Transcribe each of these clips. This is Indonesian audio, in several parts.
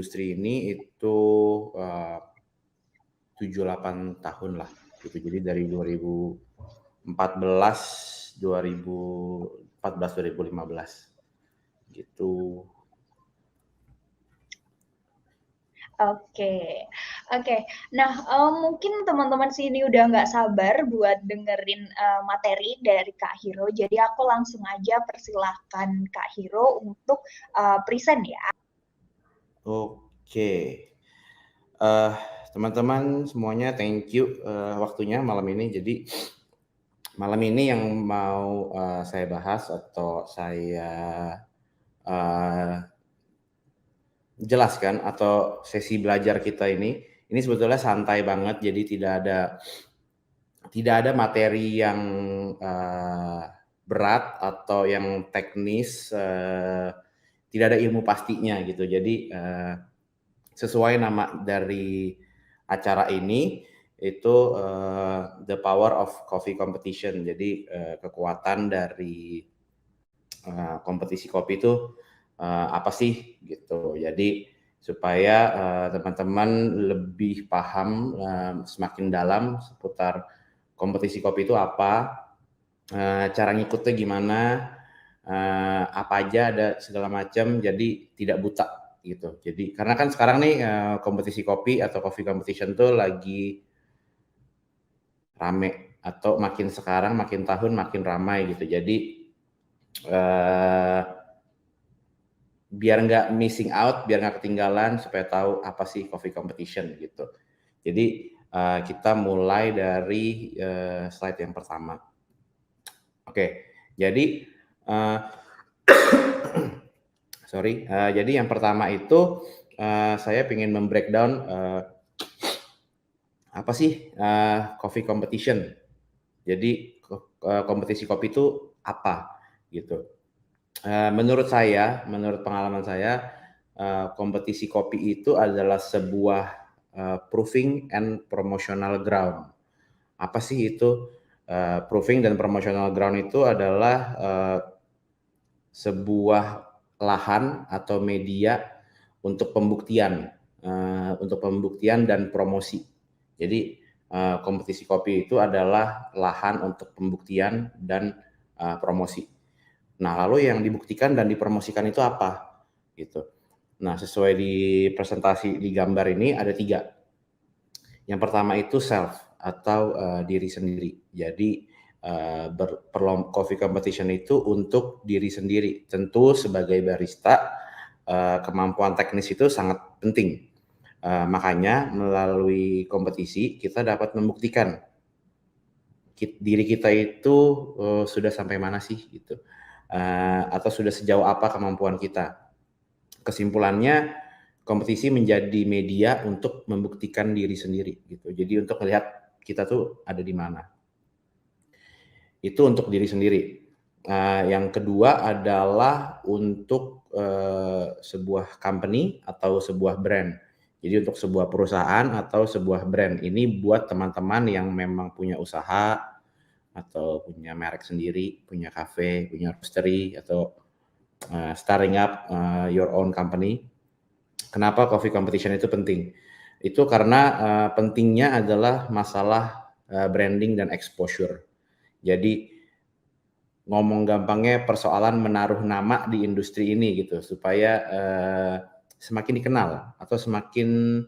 industri ini itu 7-8 tahun lah gitu. Jadi dari 2015 gitu. Oke, oke. Nah, mungkin teman-teman sini udah nggak sabar buat dengerin materi dari Kak Hiro. Jadi aku langsung aja persilahkan Kak Hiro untuk present ya. Oke. Uh, Teman-teman semuanya, thank you waktunya malam ini. Jadi malam ini yang mau saya bahas atau saya jelaskan atau sesi belajar kita ini sebetulnya santai banget. Jadi tidak ada materi yang berat atau yang teknis. Tidak ada ilmu pastinya gitu. Jadi sesuai nama dari acara ini itu The Power of Coffee Competition. Jadi kekuatan dari kompetisi kopi itu apa sih gitu. Jadi supaya teman-teman lebih paham semakin dalam seputar kompetisi kopi itu apa, cara ngikutnya gimana, apa aja ada segala macam, jadi tidak buta gitu. Jadi karena kan sekarang nih kompetisi kopi atau coffee competition tuh lagi rame, atau makin sekarang makin tahun makin ramai gitu. Jadi biar nggak missing out, biar nggak ketinggalan, supaya tahu apa sih coffee competition gitu. Jadi kita mulai dari slide yang pertama. Oke, jadi sorry, jadi yang pertama itu saya ingin membreakdown apa sih coffee competition. Jadi kompetisi kopi itu apa gitu. Menurut saya, menurut pengalaman saya, kompetisi kopi itu adalah sebuah proving and promotional ground. Apa sih itu? Proving dan promotional ground itu adalah sebuah lahan atau media untuk pembuktian dan promosi. Jadi kompetisi kopi itu adalah lahan untuk pembuktian dan promosi. Nah, lalu yang dibuktikan dan dipromosikan itu apa? Gitu. Nah, sesuai di presentasi di gambar ini ada 3. Yang pertama itu self atau diri sendiri. Jadi coffee competition itu untuk diri sendiri. Tentu sebagai barista kemampuan teknis itu sangat penting. Makanya melalui kompetisi kita dapat membuktikan diri kita itu sudah sampai mana sih gitu. Atau sudah sejauh apa kemampuan kita. Kesimpulannya, kompetisi menjadi media untuk membuktikan diri sendiri gitu. Jadi untuk melihat kita tuh ada di mana. Itu untuk diri sendiri. Yang kedua adalah untuk sebuah company atau sebuah brand. Jadi untuk sebuah perusahaan atau sebuah brand. Ini buat teman-teman yang memang punya usaha atau punya merek sendiri, punya cafe, punya roastery, atau starting up your own company. Kenapa coffee competition itu penting? Itu karena pentingnya adalah masalah branding dan exposure. Jadi ngomong gampangnya persoalan menaruh nama di industri ini gitu, supaya semakin dikenal atau semakin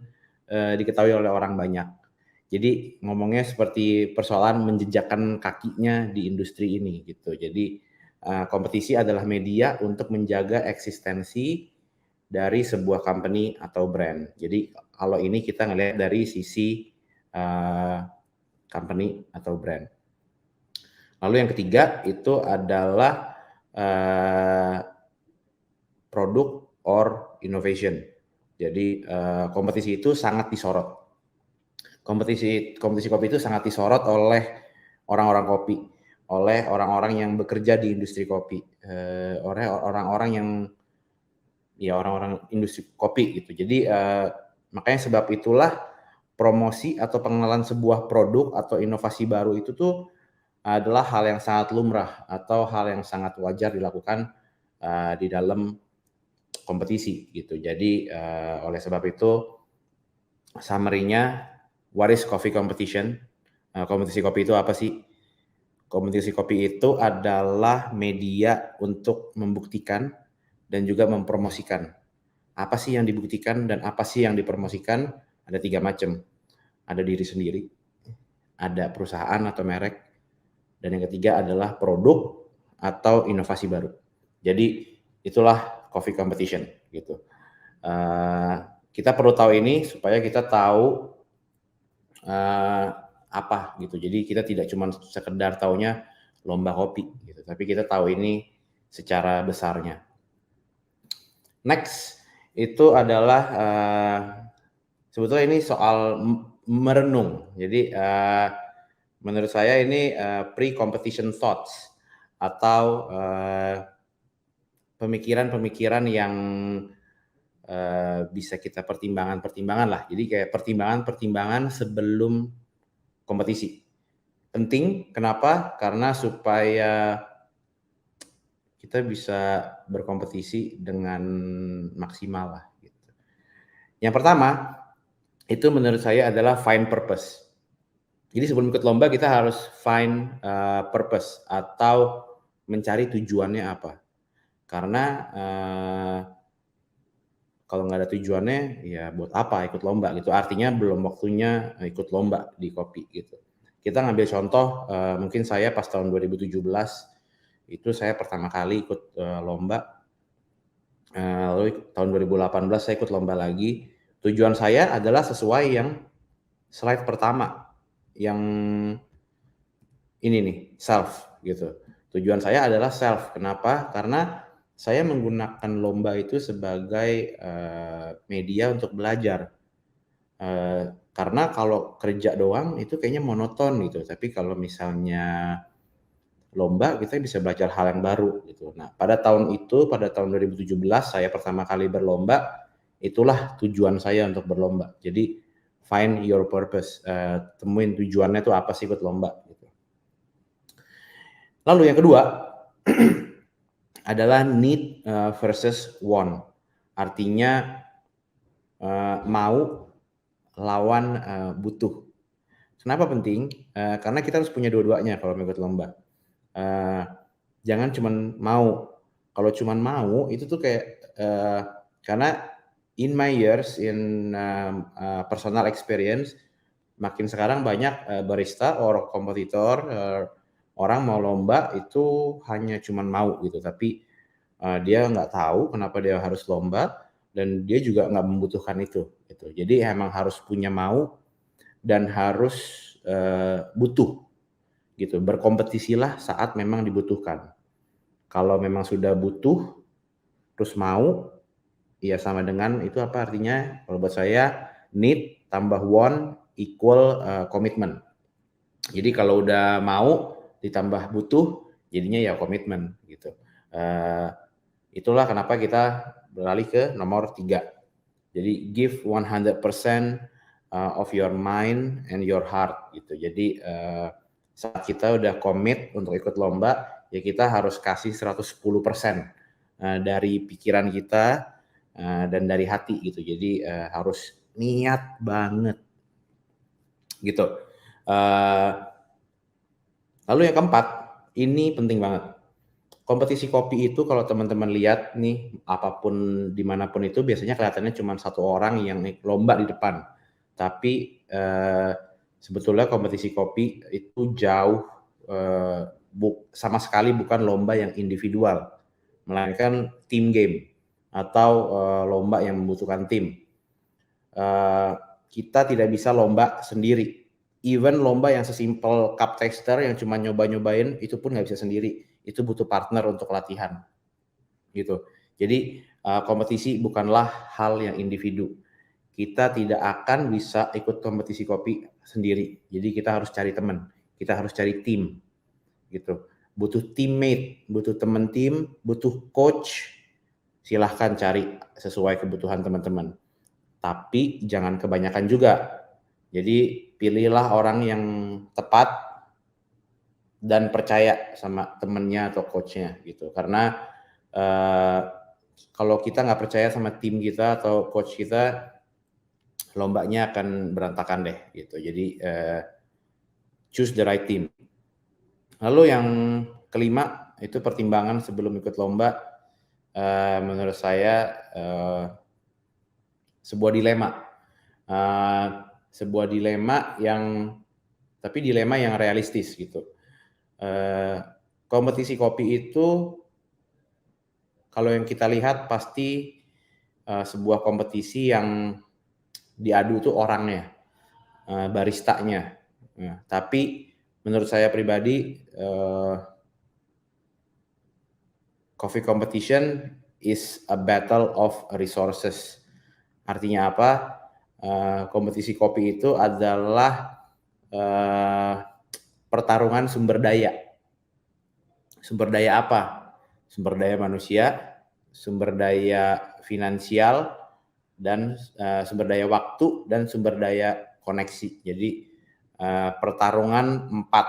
diketahui oleh orang banyak. Jadi ngomongnya seperti persoalan menjejakkan kakinya di industri ini gitu. Jadi kompetisi adalah media untuk menjaga eksistensi dari sebuah company atau brand. Jadi kalau ini kita ngelihat dari sisi company atau brand. Lalu yang ketiga itu adalah produk or innovation. Jadi kompetisi itu sangat disorot. Kompetisi kopi itu sangat disorot oleh orang-orang kopi, oleh orang-orang yang bekerja di industri kopi, oleh orang-orang yang orang-orang industri kopi gitu. Jadi makanya sebab itulah promosi atau pengenalan sebuah produk atau inovasi baru itu tuh adalah hal yang sangat lumrah atau hal yang sangat wajar dilakukan di dalam kompetisi gitu. Jadi oleh sebab itu summary-nya, what is coffee competition? Kompetisi kopi itu apa sih? Kompetisi kopi itu adalah media untuk membuktikan dan juga mempromosikan. Apa sih yang dibuktikan dan apa sih yang dipromosikan? Ada 3 macam. Ada diri sendiri, ada perusahaan atau merek, dan yang ketiga adalah produk atau inovasi baru. Jadi itulah coffee competition gitu. Kita perlu tahu ini supaya kita tahu apa gitu. Jadi kita tidak cuma sekedar taunya lomba kopi gitu, tapi kita tahu ini secara besarnya. Next itu adalah sebetulnya ini soal merenung. Jadi menurut saya ini pre-competition thoughts atau pemikiran-pemikiran yang bisa kita pertimbangan lah. Jadi kayak pertimbangan sebelum kompetisi. Penting, kenapa? Karena supaya kita bisa berkompetisi dengan maksimal lah. Gitu. Yang pertama, itu menurut saya adalah find purpose. Jadi sebelum ikut lomba kita harus find purpose atau mencari tujuannya apa. Karena kalau nggak ada tujuannya, ya buat apa ikut lomba gitu. Artinya belum waktunya ikut lomba di kopi gitu. Kita ngambil contoh, mungkin saya pas tahun 2017 itu saya pertama kali ikut lomba. Lalu tahun 2018 saya ikut lomba lagi. Tujuan saya adalah sesuai yang slide pertama, yang ini nih, self gitu. Tujuan saya adalah self. Kenapa? Karena saya menggunakan lomba itu sebagai media untuk belajar. Karena kalau kerja doang itu kayaknya monoton gitu. Tapi kalau misalnya lomba kita bisa belajar hal yang baru gitu. Nah, pada tahun 2017 saya pertama kali berlomba, itulah tujuan saya untuk berlomba. Jadi find your purpose, temuin tujuannya itu apa sih ikut lomba gitu. Lalu yang kedua adalah need versus want. Artinya mau lawan butuh. Kenapa penting? Karena kita harus punya dua-duanya kalau mau ikut lomba. Jangan cuman mau. Kalau cuman mau itu tuh kayak karena in my years in personal experience, makin sekarang banyak barista or kompetitor, orang mau lomba itu hanya cuman mau gitu, tapi dia nggak tahu kenapa dia harus lomba dan dia juga nggak membutuhkan itu gitu. Jadi emang harus punya mau dan harus butuh gitu. Berkompetisilah saat memang dibutuhkan. Kalau memang sudah butuh terus mau, ya sama dengan itu apa artinya? Kalau buat saya need tambah want equal komitmen. Jadi kalau udah mau ditambah butuh jadinya ya komitmen gitu. Itulah kenapa kita beralih ke nomor 3. Jadi give 100% of your mind and your heart gitu. Jadi saat kita udah komit untuk ikut lomba, ya kita harus kasih 110% dari pikiran kita dan dari hati gitu. Jadi harus niat banget gitu. Lalu yang keempat, ini penting banget. Kompetisi kopi itu kalau teman-teman lihat nih, apapun dimanapun itu biasanya kelihatannya cuma satu orang yang lomba di depan. Tapi sebetulnya kompetisi kopi itu jauh sama sekali bukan lomba yang individual, melainkan team game atau lomba yang membutuhkan tim. Kita tidak bisa lomba sendiri. Even lomba yang sesimpel cup taster yang cuma nyoba-nyobain itu pun nggak bisa sendiri. Itu butuh partner untuk latihan gitu. Jadi kompetisi bukanlah hal yang individu. Kita tidak akan bisa ikut kompetisi kopi sendiri. Jadi kita harus cari teman, kita harus cari tim gitu. Butuh teammate, butuh teman tim, butuh coach. Silahkan cari sesuai kebutuhan teman-teman. Tapi jangan kebanyakan juga. Jadi pilihlah orang yang tepat dan percaya sama temennya atau coachnya gitu. Karena kalau kita nggak percaya sama tim kita atau coach kita, lombanya akan berantakan deh gitu. Jadi choose the right team. Lalu yang kelima itu pertimbangan sebelum ikut lomba, menurut saya sebuah dilema. Sebuah dilema tapi dilema yang realistis gitu. Kompetisi kopi itu kalau yang kita lihat pasti sebuah kompetisi yang diadu tuh orangnya, baristanya. Nah, tapi menurut saya pribadi, coffee competition is a battle of resources. Artinya apa? Kompetisi kopi itu adalah pertarungan sumber daya. Sumber daya apa? Sumber daya manusia, sumber daya finansial, dan sumber daya waktu, dan sumber daya koneksi. Jadi pertarungan empat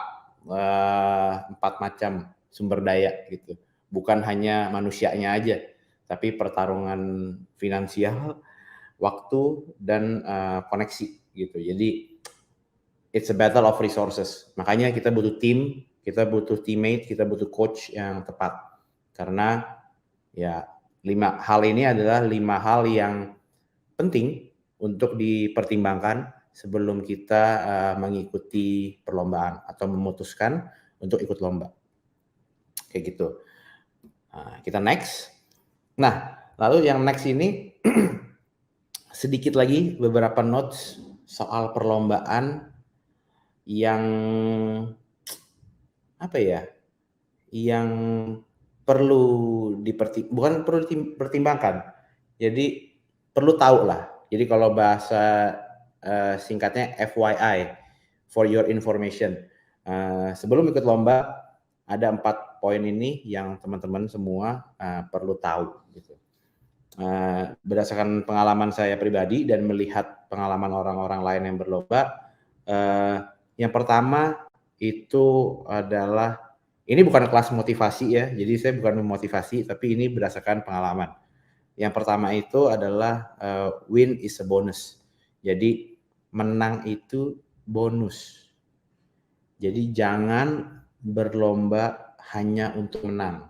macam sumber daya gitu. Bukan hanya manusianya aja, tapi pertarungan finansial, waktu, dan koneksi gitu. Jadi it's a battle of resources. Makanya kita butuh tim, kita butuh teammate, kita butuh coach yang tepat. Karena ya 5 hal ini adalah 5 hal yang penting untuk dipertimbangkan sebelum kita mengikuti perlombaan atau memutuskan untuk ikut lomba. Kayak gitu. Kita next. Nah, lalu yang next ini sedikit lagi beberapa notes soal perlombaan yang apa ya? Yang perlu bukan perlu dipertimbangkan. Jadi perlu tahu lah. Jadi kalau bahasa singkatnya FYI, for your information. Sebelum ikut lomba ada 4 poin ini yang teman-teman semua perlu tahu gitu. Berdasarkan pengalaman saya pribadi dan melihat pengalaman orang-orang lain yang berlomba, yang pertama itu adalah, ini bukan kelas motivasi ya, jadi saya bukan memotivasi, tapi ini berdasarkan pengalaman. Yang pertama itu adalah win is a bonus. Jadi menang itu bonus. Jadi jangan berlomba hanya untuk menang.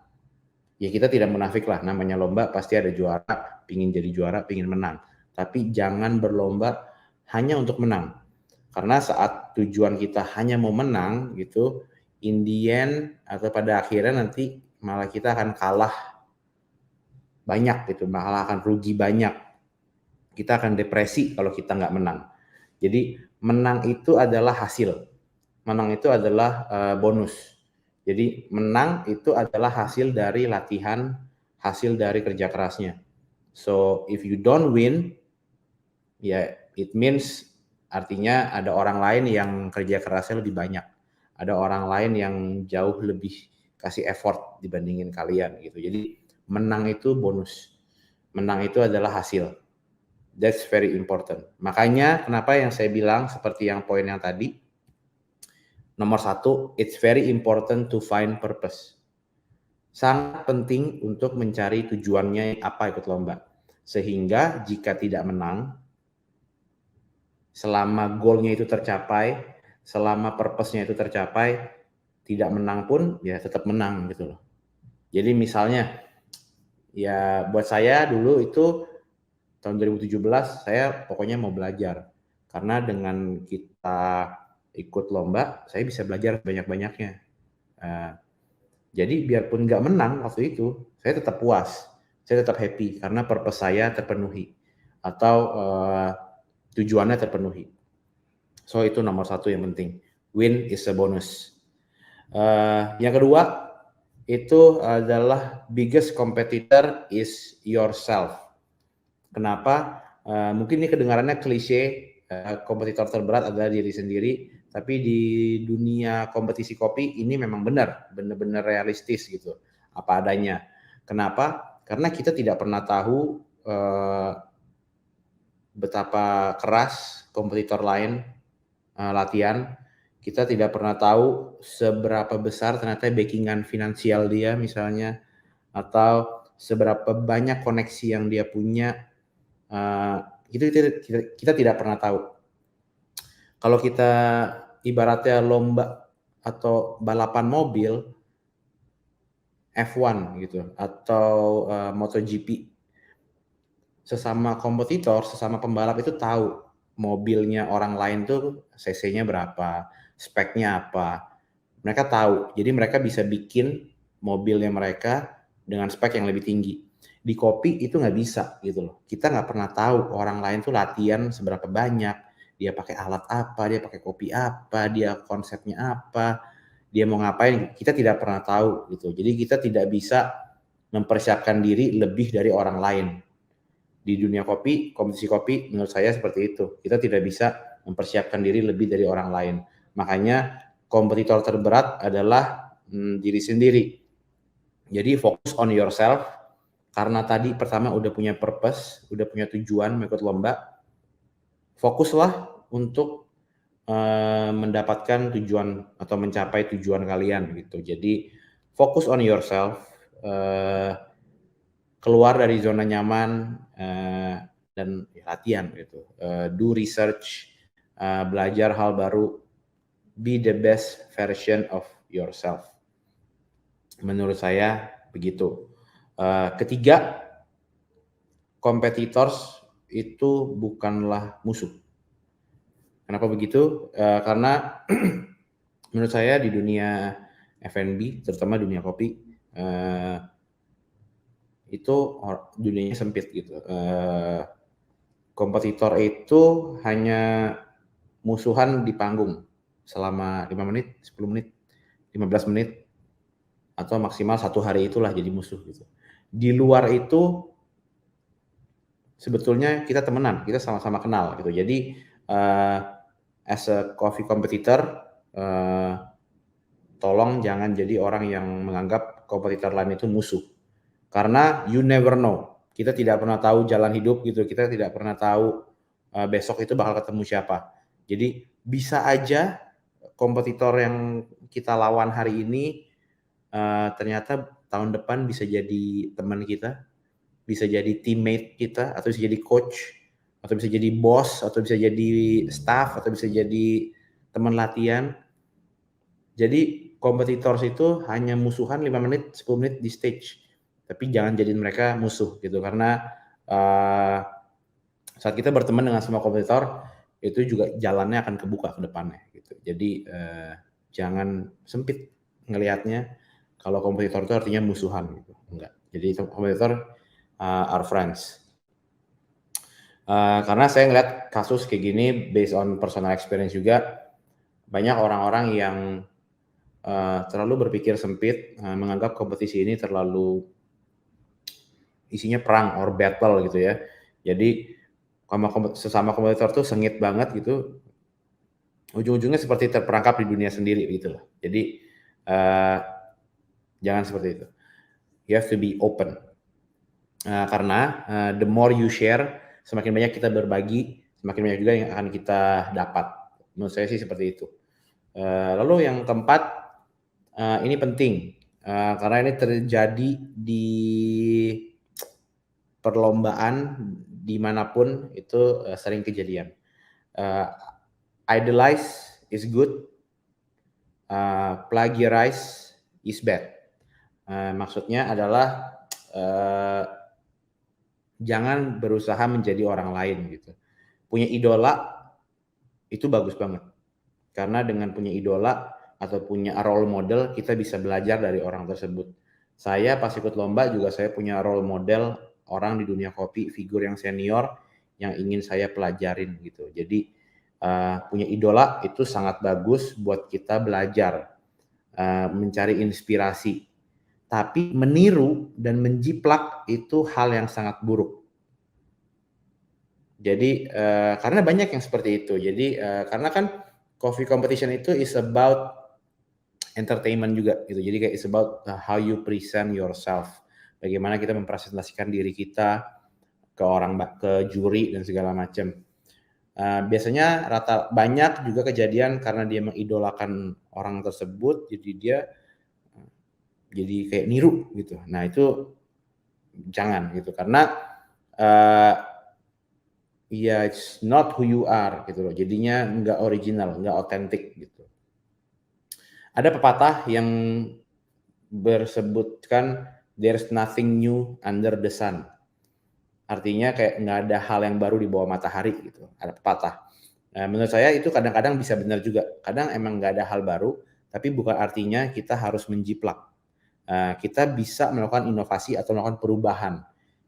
Ya kita tidak munafik lah, namanya lomba pasti ada juara, pingin jadi juara, pingin menang. Tapi jangan berlomba hanya untuk menang. Karena saat tujuan kita hanya mau menang gitu, in the end atau pada akhirnya nanti malah kita akan kalah banyak gitu, malah akan rugi banyak. Kita akan depresi kalau kita nggak menang. Jadi menang itu adalah hasil. Menang itu adalah bonus. Jadi menang itu adalah hasil dari latihan, hasil dari kerja kerasnya. So if you don't win, ya it means artinya ada orang lain yang kerja kerasnya lebih banyak. Ada orang lain yang jauh lebih kasih effort dibandingin kalian gitu. Jadi menang itu bonus. Menang itu adalah hasil. That's very important. Makanya kenapa yang saya bilang seperti yang poin yang tadi, nomor 1, it's very important to find purpose. Sangat penting untuk mencari tujuannya apa ikut lomba. Sehingga jika tidak menang, selama goalnya itu tercapai, selama purpose-nya itu tercapai, tidak menang pun ya tetap menang gitu loh. Jadi misalnya, ya buat saya dulu itu tahun 2017 saya pokoknya mau belajar. Karena dengan kita ikut lomba, saya bisa belajar banyak-banyaknya. Jadi biarpun nggak menang waktu itu, saya tetap puas, saya tetap happy karena purpose saya terpenuhi atau tujuannya terpenuhi. So itu nomor 1 yang penting. Win is a bonus. Yang kedua itu adalah biggest competitor is yourself. Kenapa? Mungkin ini kedengarannya klise, kompetitor terberat adalah diri sendiri, tapi di dunia kompetisi kopi ini memang benar-benar realistis gitu, apa adanya. Kenapa? Karena kita tidak pernah tahu betapa keras kompetitor lain latihan. Kita tidak pernah tahu seberapa besar ternyata backingan finansial dia misalnya, atau seberapa banyak koneksi yang dia punya, itu kita tidak pernah tahu. Kalau kita ibaratnya lomba atau balapan mobil F1 gitu atau MotoGP, sesama kompetitor, sesama pembalap itu tahu mobilnya orang lain tuh cc-nya berapa, speknya apa. Mereka tahu, jadi mereka bisa bikin mobilnya mereka dengan spek yang lebih tinggi. Di kopi itu nggak bisa gitu loh. Kita nggak pernah tahu orang lain tuh latihan seberapa banyak, dia pakai alat apa, dia pakai kopi apa, dia konsepnya apa, dia mau ngapain, kita tidak pernah tahu gitu. Jadi kita tidak bisa mempersiapkan diri lebih dari orang lain. Di dunia kopi, kompetisi kopi menurut saya seperti itu. Kita tidak bisa mempersiapkan diri lebih dari orang lain. Makanya kompetitor terberat adalah diri sendiri. Jadi fokus on yourself, karena tadi pertama udah punya purpose, udah punya tujuan mengikut lomba, fokuslah untuk mendapatkan tujuan atau mencapai tujuan kalian gitu. Jadi fokus on yourself, keluar dari zona nyaman dan latihan gitu. Do research, belajar hal baru, be the best version of yourself. Menurut saya begitu. Ketiga, competitors itu bukanlah musuh. Kenapa begitu? Karena menurut saya di dunia F&B, terutama dunia kopi, itu dunianya sempit gitu. Kompetitor itu hanya musuhan di panggung selama 5 menit, 10 menit, 15 menit, atau maksimal 1 hari itulah jadi musuh gitu. Di luar itu sebetulnya kita temenan, kita sama-sama kenal gitu. Jadi as a coffee competitor, tolong jangan jadi orang yang menganggap kompetitor lain itu musuh. Karena you never know. Kita tidak pernah tahu jalan hidup gitu. Kita tidak pernah tahu besok itu bakal ketemu siapa. Jadi bisa aja kompetitor yang kita lawan hari ini ternyata tahun depan bisa jadi teman kita, bisa jadi teammate kita, atau bisa jadi coach, atau bisa jadi bos, atau bisa jadi staff, atau bisa jadi teman latihan. Jadi kompetitor itu hanya musuhan 5 menit, 10 menit di stage. Tapi jangan jadiin mereka musuh gitu, karena saat kita berteman dengan semua kompetitor itu juga jalannya akan kebuka ke depannya gitu. Jadi jangan sempit ngelihatnya kalau kompetitor itu artinya musuhan gitu. Enggak. Jadi kompetitor are friends. Karena saya ngeliat kasus kayak gini based on personal experience juga, banyak orang-orang yang terlalu berpikir sempit, menganggap kompetisi ini terlalu isinya perang or battle gitu ya. Jadi sesama kompetitor tuh sengit banget gitu, ujung-ujungnya seperti terperangkap di dunia sendiri gitu loh. Jadi jangan seperti itu. You have to be open. Karena the more you share, semakin banyak kita berbagi, semakin banyak juga yang akan kita dapat. Menurut saya sih seperti itu. Lalu yang keempat, ini penting, karena ini terjadi di perlombaan dimanapun itu sering kejadian. Idolize is good, plagiarize is bad. Maksudnya adalah jangan berusaha menjadi orang lain gitu. Punya idola itu bagus banget, karena dengan punya idola atau punya role model kita bisa belajar dari orang tersebut. Saya pas ikut lomba juga saya punya role model orang di dunia kopi, figur yang senior yang ingin saya pelajarin gitu. Jadi punya idola itu sangat bagus buat kita belajar, mencari inspirasi. Tapi meniru dan menjiplak itu hal yang sangat buruk. Jadi karena banyak yang seperti itu. Jadi karena kan coffee competition itu is about entertainment juga gitu. Jadi kayak it's about how you present yourself. Bagaimana kita mempresentasikan diri kita ke orang, ke juri dan segala macam. Biasanya banyak juga kejadian karena dia mengidolakan orang tersebut, jadi dia jadi kayak niru gitu. Nah itu jangan gitu, karena ya it's not who you are gitu loh, jadinya nggak original, nggak otentik gitu. Ada pepatah yang bersebutkan there's nothing new under the sun. Artinya kayak nggak ada hal yang baru di bawah matahari gitu. Ada pepatah. Nah, menurut saya itu kadang-kadang bisa benar juga. Kadang emang nggak ada hal baru, tapi bukan artinya kita harus menjiplak. Kita bisa melakukan inovasi atau melakukan perubahan.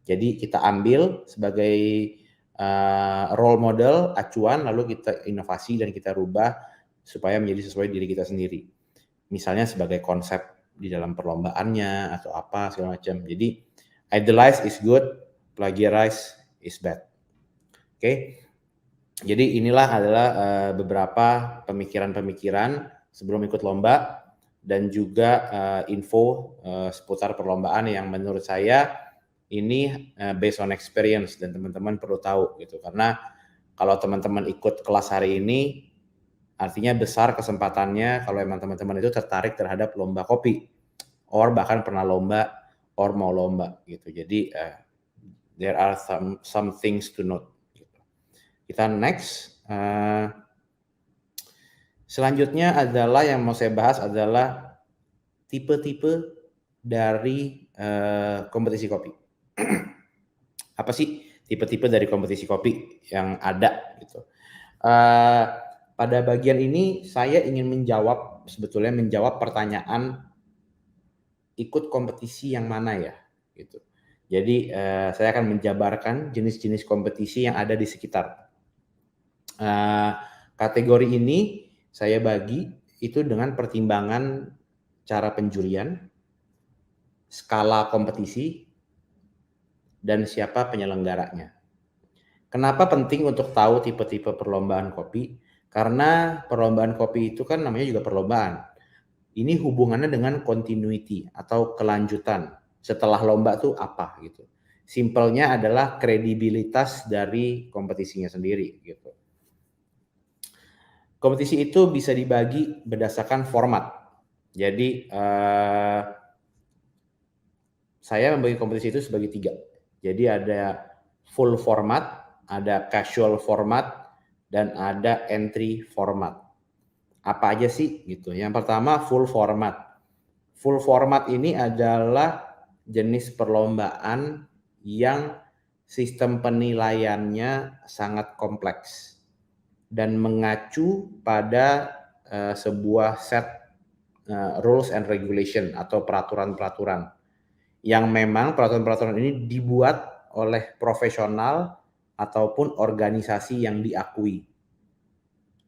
Jadi kita ambil sebagai role model, acuan, lalu kita inovasi dan kita rubah supaya menjadi sesuai diri kita sendiri. Misalnya sebagai konsep di dalam perlombaannya atau apa segala macam. Jadi idealize is good, plagiarize is bad. Oke. Jadi inilah adalah beberapa pemikiran-pemikiran sebelum ikut lomba dan juga info seputar perlombaan yang menurut saya ini based on experience dan teman-teman perlu tahu gitu. Karena kalau teman-teman ikut kelas hari ini artinya besar kesempatannya kalau emang teman-teman itu tertarik terhadap lomba kopi or bahkan pernah lomba or mau lomba gitu. Jadi there are some things to note. Gitu. Kita next. Selanjutnya adalah yang mau saya bahas adalah tipe-tipe dari kompetisi kopi. Apa sih tipe-tipe dari kompetisi kopi yang ada gitu? Pada bagian ini saya ingin menjawab pertanyaan ikut kompetisi yang mana ya gitu. Jadi saya akan menjabarkan jenis-jenis kompetisi yang ada di sekitar. Kategori ini saya bagi itu dengan pertimbangan cara penjurian, skala kompetisi, dan siapa penyelenggaranya. Kenapa penting untuk tahu tipe-tipe perlombaan kopi? Karena perlombaan kopi itu kan namanya juga perlombaan. Ini hubungannya dengan continuity atau kelanjutan. Setelah lomba tuh apa gitu. Simpelnya adalah kredibilitas dari kompetisinya sendiri gitu. Kompetisi itu bisa dibagi berdasarkan format. Jadi saya membagi kompetisi itu sebagai 3. Jadi ada full format, ada casual format, dan ada entry format. Apa aja sih gitu? Yang pertama full format. Full format ini adalah jenis perlombaan yang sistem penilaiannya sangat kompleks dan mengacu pada sebuah set rules and regulation atau peraturan-peraturan yang memang peraturan-peraturan ini dibuat oleh profesional ataupun organisasi yang diakui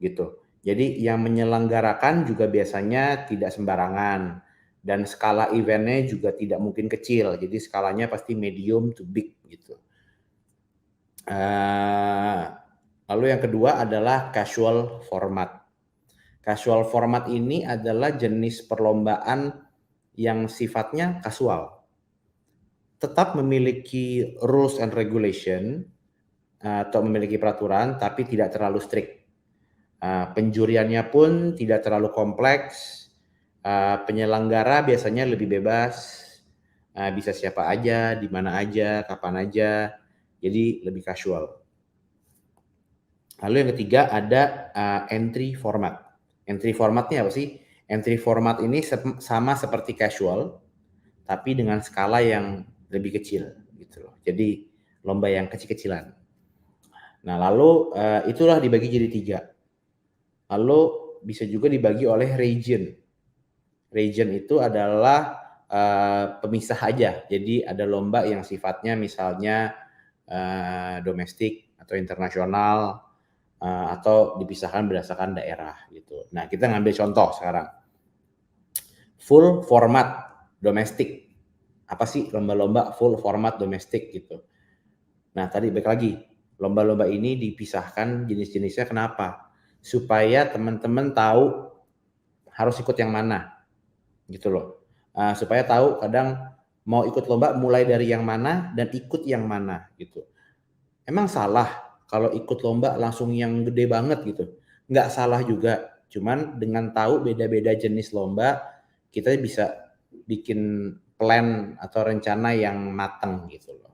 gitu. Jadi yang menyelenggarakan juga biasanya tidak sembarangan dan skala eventnya juga tidak mungkin kecil. Jadi skalanya pasti medium to big gitu. Lalu yang kedua adalah casual format. Casual format ini adalah jenis perlombaan yang sifatnya kasual. Tetap memiliki rules and regulation atau memiliki peraturan tapi tidak terlalu strict. Penjuriannya pun tidak terlalu kompleks. Penyelenggara biasanya lebih bebas. Bisa siapa aja, di mana aja, kapan aja. Jadi lebih casual. Lalu yang ketiga ada entry format. Entry formatnya apa sih? Entry format ini sama seperti casual, tapi dengan skala yang lebih kecil gitu loh. Jadi lomba yang kecil-kecilan. Nah lalu itulah dibagi jadi 3. Lalu bisa juga dibagi oleh region. Region itu adalah pemisah aja. Jadi ada lomba yang sifatnya misalnya domestik atau internasional atau dipisahkan berdasarkan daerah gitu. Nah kita ngambil contoh sekarang. Full format domestik. Apa sih lomba-lomba full format domestik gitu. Nah tadi balik lagi, lomba-lomba ini dipisahkan jenis-jenisnya kenapa? Supaya teman-teman tahu harus ikut yang mana gitu loh. Supaya tahu kadang mau ikut lomba mulai dari yang mana dan ikut yang mana gitu. Emang salah kalau ikut lomba langsung yang gede banget gitu? Nggak salah juga, cuman dengan tahu beda-beda jenis lomba kita bisa bikin plan atau rencana yang matang gitu loh.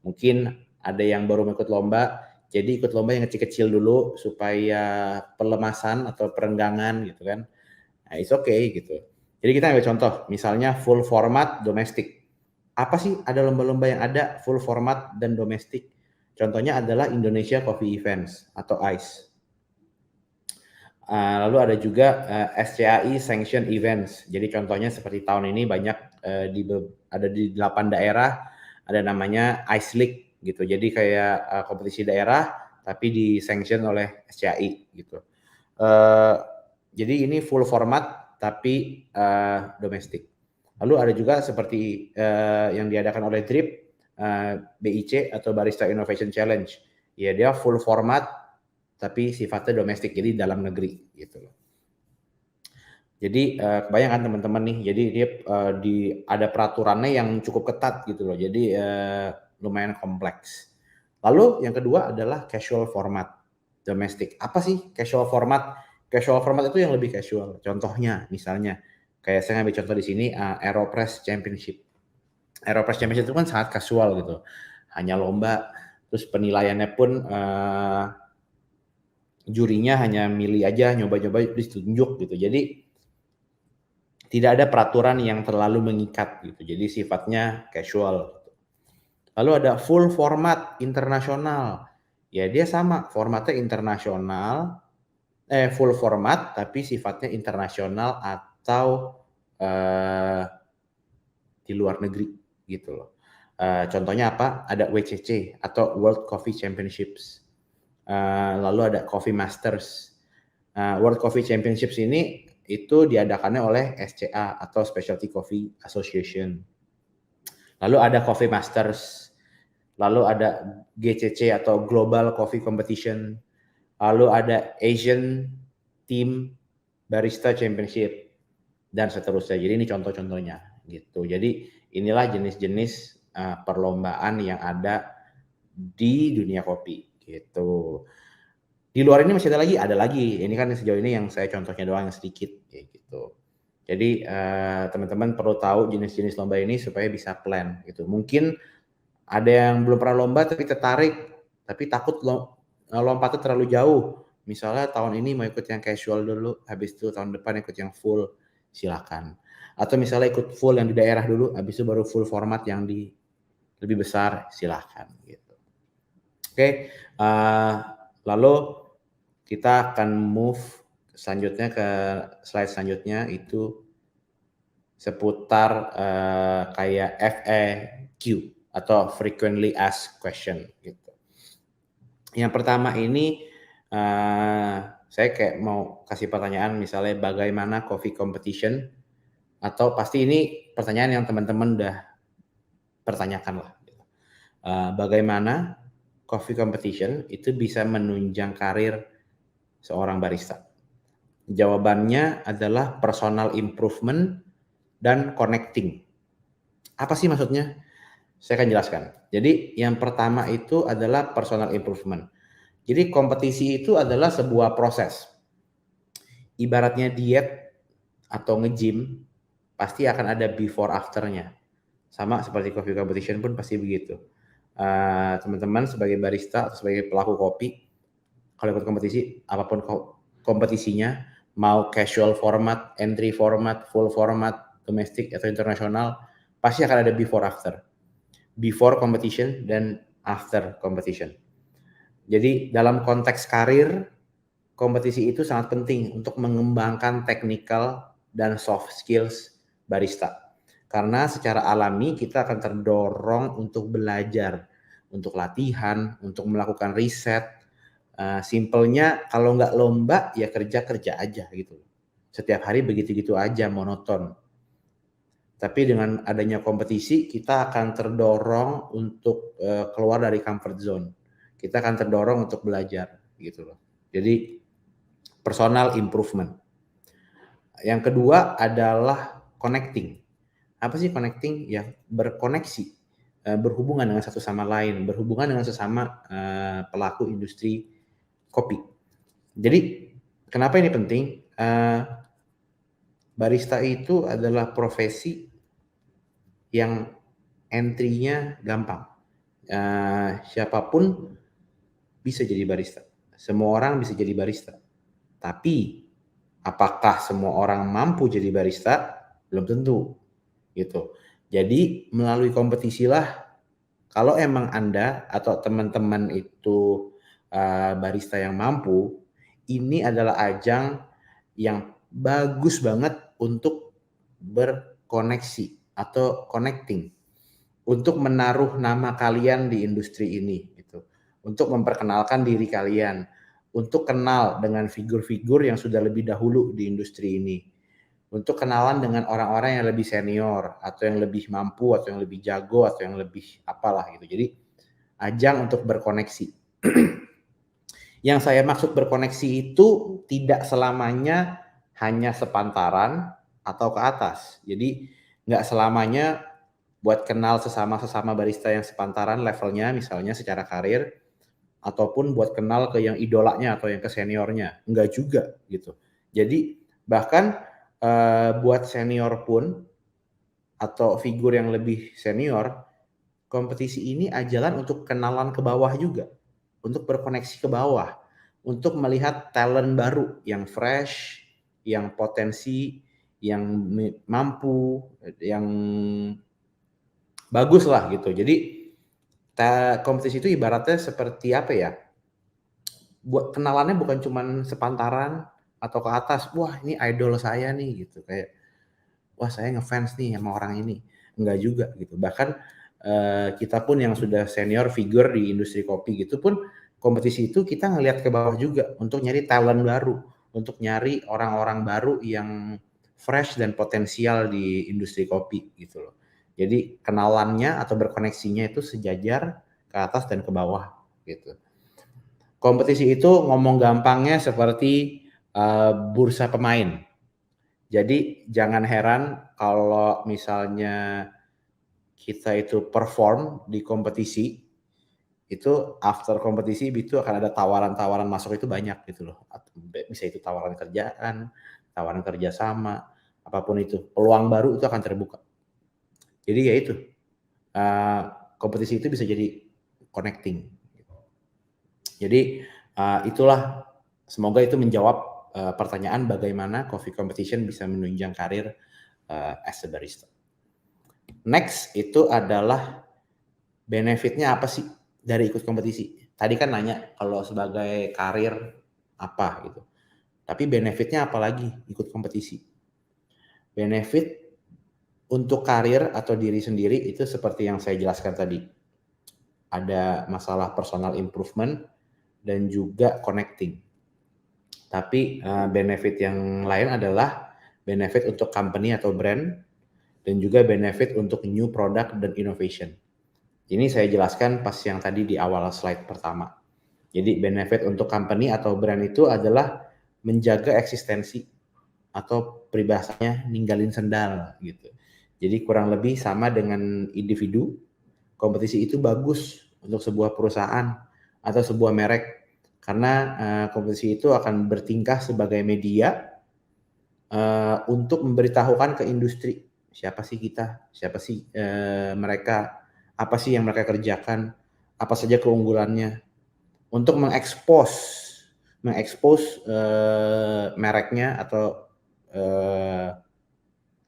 Mungkin ada yang baru ikut lomba, jadi ikut lomba yang kecil-kecil dulu supaya pelemasan atau perenggangan gitu kan. Nah, it's okay gitu. Jadi kita ambil contoh, misalnya full format domestik. Apa sih ada lomba-lomba yang ada full format dan domestik? Contohnya adalah Indonesia Coffee Events atau ICE. Lalu ada juga SCAI Sanction Events. Jadi contohnya seperti tahun ini banyak ada di 8 daerah, ada namanya ICE League gitu. Jadi kayak kompetisi daerah tapi di-sanction oleh SCAI gitu. Jadi ini full format tapi domestik. Lalu ada juga seperti yang diadakan oleh DRIP, BIC atau Barista Innovation Challenge. Ya dia full format tapi sifatnya domestik, jadi dalam negeri gitu loh. Jadi kebayang kan teman-teman nih, jadi dia ada peraturannya yang cukup ketat gitu loh, jadi lumayan kompleks. Lalu yang kedua adalah casual format domestik. Apa sih casual format? Casual format itu yang lebih casual. Contohnya misalnya kayak saya ngambil contoh di sini Aeropress Championship. Aeropress Championship itu kan sangat casual gitu, hanya lomba, terus penilaiannya pun jurinya hanya milih aja, nyoba-nyoba ditunjuk gitu. Jadi tidak ada peraturan yang terlalu mengikat gitu. Jadi sifatnya casual. Lalu ada full format internasional. Ya dia sama, formatnya internasional, full format tapi sifatnya internasional atau di luar negeri gitu loh. Contohnya apa? Ada WCC atau World Coffee Championships. Lalu ada Coffee Masters. World Coffee Championships ini itu diadakannya oleh SCA atau Specialty Coffee Association. Lalu ada Coffee Masters. Lalu ada GCC atau Global Coffee Competition. Lalu ada Asian Team Barista Championship dan seterusnya. Jadi ini contoh-contohnya gitu. Jadi inilah jenis-jenis perlombaan yang ada di dunia kopi gitu. Di luar ini masih ada lagi. Ini kan sejauh ini yang saya contohnya doang yang sedikit kayak gitu. Jadi teman-teman perlu tahu jenis-jenis lomba ini supaya bisa plan gitu. Mungkin ada yang belum pernah lomba tapi tertarik, tapi takut lompatnya terlalu jauh. Misalnya tahun ini mau ikut yang casual dulu, habis itu tahun depan ikut yang full, silakan. Atau misalnya ikut full yang di daerah dulu, habis itu baru full format yang di lebih besar, silakan gitu. Oke, lalu kita akan move selanjutnya ke slide selanjutnya itu seputar kayak FAQ atau frequently asked question gitu. Yang pertama ini saya kayak mau kasih pertanyaan misalnya bagaimana coffee competition, atau pasti ini pertanyaan yang teman-teman udah pertanyakan lah. Bagaimana coffee competition itu bisa menunjang karir seorang barista? Jawabannya adalah personal improvement dan connecting. Apa sih maksudnya? Saya akan jelaskan. Jadi yang pertama itu adalah personal improvement. Jadi kompetisi itu adalah sebuah proses. Ibaratnya diet atau nge-gym, pasti akan ada before after-nya. Sama seperti coffee competition pun pasti begitu. Teman-teman sebagai barista atau sebagai pelaku kopi, kalau ikut kompetisi, apapun kompetisinya, mau casual format, entry format, full format, domestik atau internasional, pasti akan ada before after. Before competition dan after competition. Jadi dalam konteks karir, kompetisi itu sangat penting untuk mengembangkan technical dan soft skills barista. Karena secara alami kita akan terdorong untuk belajar, untuk latihan, untuk melakukan riset. Simpelnya kalau nggak lomba ya kerja aja gitu. Setiap hari begitu-gitu aja, monoton. Tapi dengan adanya kompetisi kita akan terdorong untuk keluar dari comfort zone. Kita akan terdorong untuk belajar gitu loh. Jadi personal improvement. Yang kedua adalah connecting. Apa sih connecting? Ya berkoneksi, berhubungan dengan satu sama lain, berhubungan dengan sesama pelaku industri kopi. Jadi kenapa ini penting? Barista itu adalah profesi yang entry-nya gampang. Siapapun bisa jadi barista. Semua orang bisa jadi barista. Tapi apakah semua orang mampu jadi barista? Belum tentu gitu. Jadi melalui kompetisi lah, kalau emang Anda atau teman-teman itu barista yang mampu, ini adalah ajang yang bagus banget untuk berkoneksi atau connecting, untuk menaruh nama kalian di industri ini gitu, untuk memperkenalkan diri kalian, untuk kenal dengan figur-figur yang sudah lebih dahulu di industri ini, untuk kenalan dengan orang-orang yang lebih senior atau yang lebih mampu atau yang lebih jago atau yang lebih apalah gitu. Jadi ajang untuk berkoneksi. Yang saya maksud berkoneksi itu tidak selamanya hanya sepantaran atau ke atas. Jadi nggak selamanya buat kenal sesama barista yang sepantaran levelnya misalnya secara karir, ataupun buat kenal ke yang idolanya atau yang ke seniornya. Enggak juga gitu. Jadi bahkan buat senior pun atau figur yang lebih senior, kompetisi ini ajalan untuk kenalan ke bawah juga, untuk berkoneksi ke bawah, untuk melihat talent baru yang fresh, yang potensi, yang mampu, yang bagus lah gitu. Jadi kompetisi itu ibaratnya seperti apa ya? Buat kenalannya bukan cuman sepantaran atau ke atas, wah ini idol saya nih gitu, kayak wah saya ngefans nih sama orang ini. Enggak juga gitu. Bahkan kita pun yang sudah senior figure di industri kopi gitu pun, kompetisi itu kita ngelihat ke bawah juga untuk nyari talent baru, untuk nyari orang-orang baru yang fresh dan potensial di industri kopi gitu loh. Jadi kenalannya atau berkoneksinya itu sejajar ke atas dan ke bawah gitu. Kompetisi itu ngomong gampangnya seperti bursa pemain. Jadi jangan heran kalau misalnya kita itu perform di kompetisi, itu after kompetisi itu akan ada tawaran-tawaran masuk itu banyak gitu loh. Bisa itu tawaran kerjaan, tawaran kerjasama, apapun itu. Peluang baru itu akan terbuka. Jadi ya itu, kompetisi itu bisa jadi connecting. Jadi itulah, semoga itu menjawab pertanyaan bagaimana coffee competition bisa menunjang karir as a barista. Next itu adalah benefitnya apa sih dari ikut kompetisi? Tadi kan nanya kalau sebagai karir apa gitu. Tapi benefitnya apa lagi ikut kompetisi? Benefit untuk karir atau diri sendiri itu seperti yang saya jelaskan tadi. Ada masalah personal improvement dan juga connecting. Tapi benefit yang lain adalah benefit untuk company atau brand dan juga benefit untuk new product dan innovation. Ini saya jelaskan pas yang tadi di awal slide pertama. Jadi benefit untuk company atau brand itu adalah menjaga eksistensi atau peribahasanya ninggalin sendal gitu. Jadi kurang lebih sama dengan individu. Kompetisi itu bagus untuk sebuah perusahaan atau sebuah merek karena kompetisi itu akan bertingkah sebagai media untuk memberitahukan ke industri siapa sih kita, siapa sih mereka, apa sih yang mereka kerjakan, apa saja keunggulannya, untuk mengekspos mereknya atau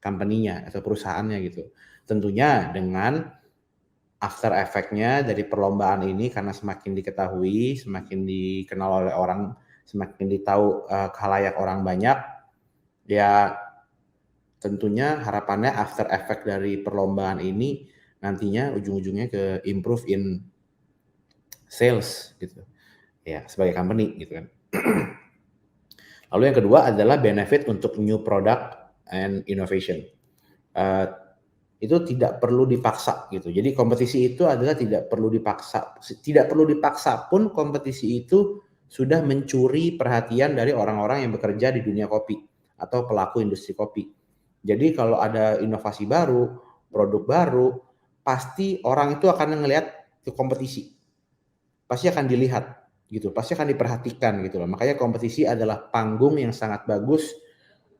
company-nya atau perusahaannya gitu. Tentunya dengan after effect-nya dari perlombaan ini, karena semakin diketahui, semakin dikenal oleh orang, semakin ditahu khalayak orang banyak, ya tentunya harapannya after effect dari perlombaan ini nantinya ujung-ujungnya ke improve in sales gitu ya, sebagai company gitu kan. Lalu yang kedua adalah benefit untuk new product and innovation. Itu tidak perlu dipaksa gitu. Jadi kompetisi itu adalah tidak perlu dipaksa pun kompetisi itu sudah mencuri perhatian dari orang-orang yang bekerja di dunia kopi atau pelaku industri kopi. Jadi kalau ada inovasi baru, produk baru, pasti orang itu akan ngelihat ke kompetisi. Pasti akan dilihat gitu, pasti akan diperhatikan gitu loh. Makanya kompetisi adalah panggung yang sangat bagus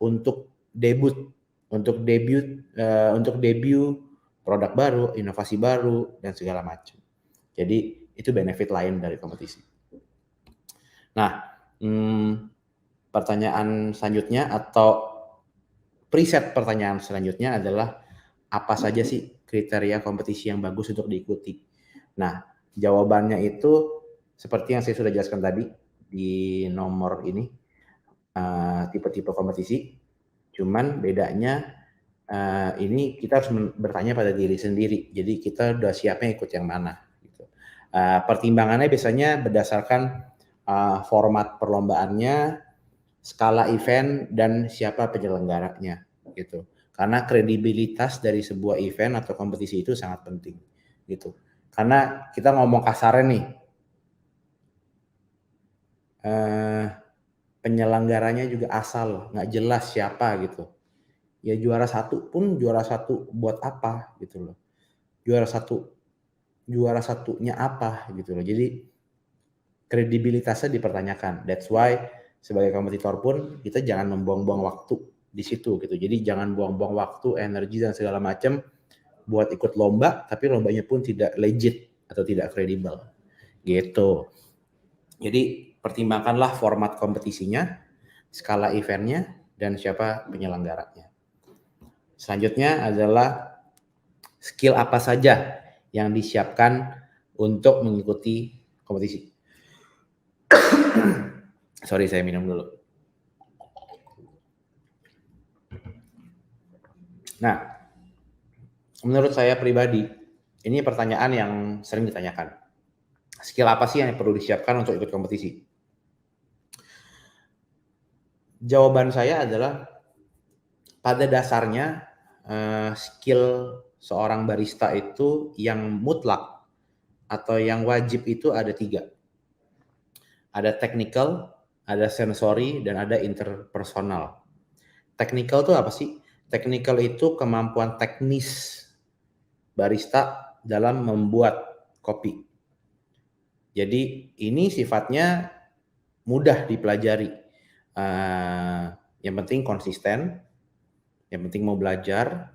untuk debut produk baru, inovasi baru, dan segala macam. Jadi itu benefit lain dari kompetisi. Nah, pertanyaan selanjutnya atau preset pertanyaan selanjutnya adalah apa saja sih kriteria kompetisi yang bagus untuk diikuti? Nah, jawabannya itu seperti yang saya sudah jelaskan tadi di nomor ini, tipe-tipe kompetisi. Cuman bedanya ini kita harus bertanya pada diri sendiri. Jadi kita udah siapnya ikut yang mana. Gitu. Pertimbangannya biasanya berdasarkan format perlombaannya, skala event, dan siapa penyelenggaranya. Gitu. Karena kredibilitas dari sebuah event atau kompetisi itu sangat penting. Gitu. Karena kita ngomong kasarnya nih, penyelenggaranya juga asal, nggak jelas siapa gitu. Ya juara satu buat apa gitu loh. Juara satunya apa gitu loh. Jadi kredibilitasnya dipertanyakan. That's why sebagai kompetitor pun kita jangan membuang-buang waktu di situ gitu. Jadi jangan buang-buang waktu, energi dan segala macam buat ikut lomba tapi lombanya pun tidak legit atau tidak kredibel. Gitu. Jadi pertimbangkanlah format kompetisinya, skala eventnya, dan siapa penyelenggaranya. Selanjutnya adalah skill apa saja yang disiapkan untuk mengikuti kompetisi. Sorry, saya minum dulu. Nah, menurut saya pribadi, ini pertanyaan yang sering ditanyakan. Skill apa sih yang perlu disiapkan untuk ikut kompetisi? Jawaban saya adalah pada dasarnya skill seorang barista itu yang mutlak atau yang wajib itu ada 3. Ada technical, ada sensory, dan ada interpersonal. Technical itu apa sih? Technical itu kemampuan teknis barista dalam membuat kopi. Jadi ini sifatnya mudah dipelajari. Yang penting konsisten, yang penting mau belajar,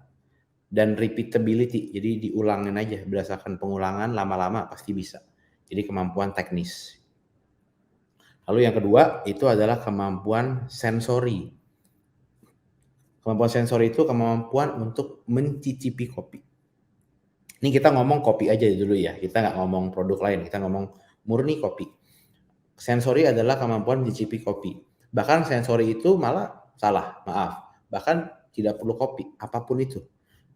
dan repeatability. Jadi diulangin aja, berdasarkan pengulangan lama-lama pasti bisa. Jadi kemampuan teknis. Lalu yang kedua itu adalah kemampuan sensori. Kemampuan sensori itu kemampuan untuk mencicipi kopi. Ini kita ngomong kopi aja dulu ya, kita nggak ngomong produk lain, kita ngomong murni kopi. Sensori adalah kemampuan mencicipi kopi. Bahkan sensori itu malah salah, maaf. Bahkan tidak perlu kopi, apapun itu.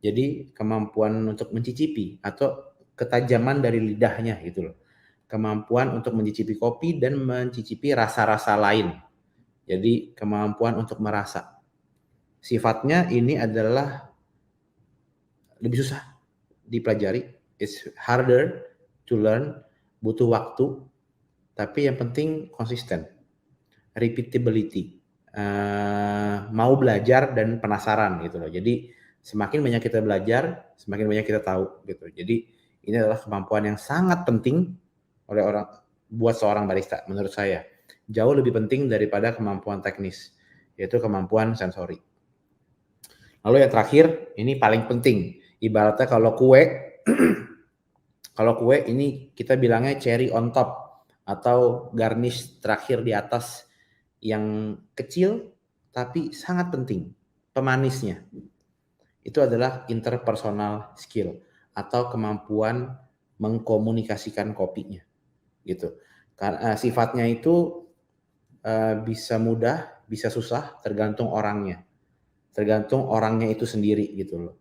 Jadi kemampuan untuk mencicipi atau ketajaman dari lidahnya gitu loh. Kemampuan untuk mencicipi kopi dan mencicipi rasa-rasa lain. Jadi kemampuan untuk merasa. Sifatnya ini adalah lebih susah dipelajari. It's harder to learn, butuh waktu, tapi yang penting konsisten. Repeatability. Mau belajar dan penasaran gitu loh. Jadi semakin banyak kita belajar, semakin banyak kita tahu gitu. Jadi ini adalah kemampuan yang sangat penting buat seorang barista menurut saya. Jauh lebih penting daripada kemampuan teknis, yaitu kemampuan sensori. Lalu yang terakhir, ini paling penting. Ibaratnya kalau kue ini kita bilangnya cherry on top atau garnish terakhir di atas yang kecil tapi sangat penting, pemanisnya. Itu adalah interpersonal skill atau kemampuan mengkomunikasikan kopinya. Gitu. Karena sifatnya itu bisa mudah, bisa susah, tergantung orangnya. Tergantung orangnya itu sendiri gitu loh.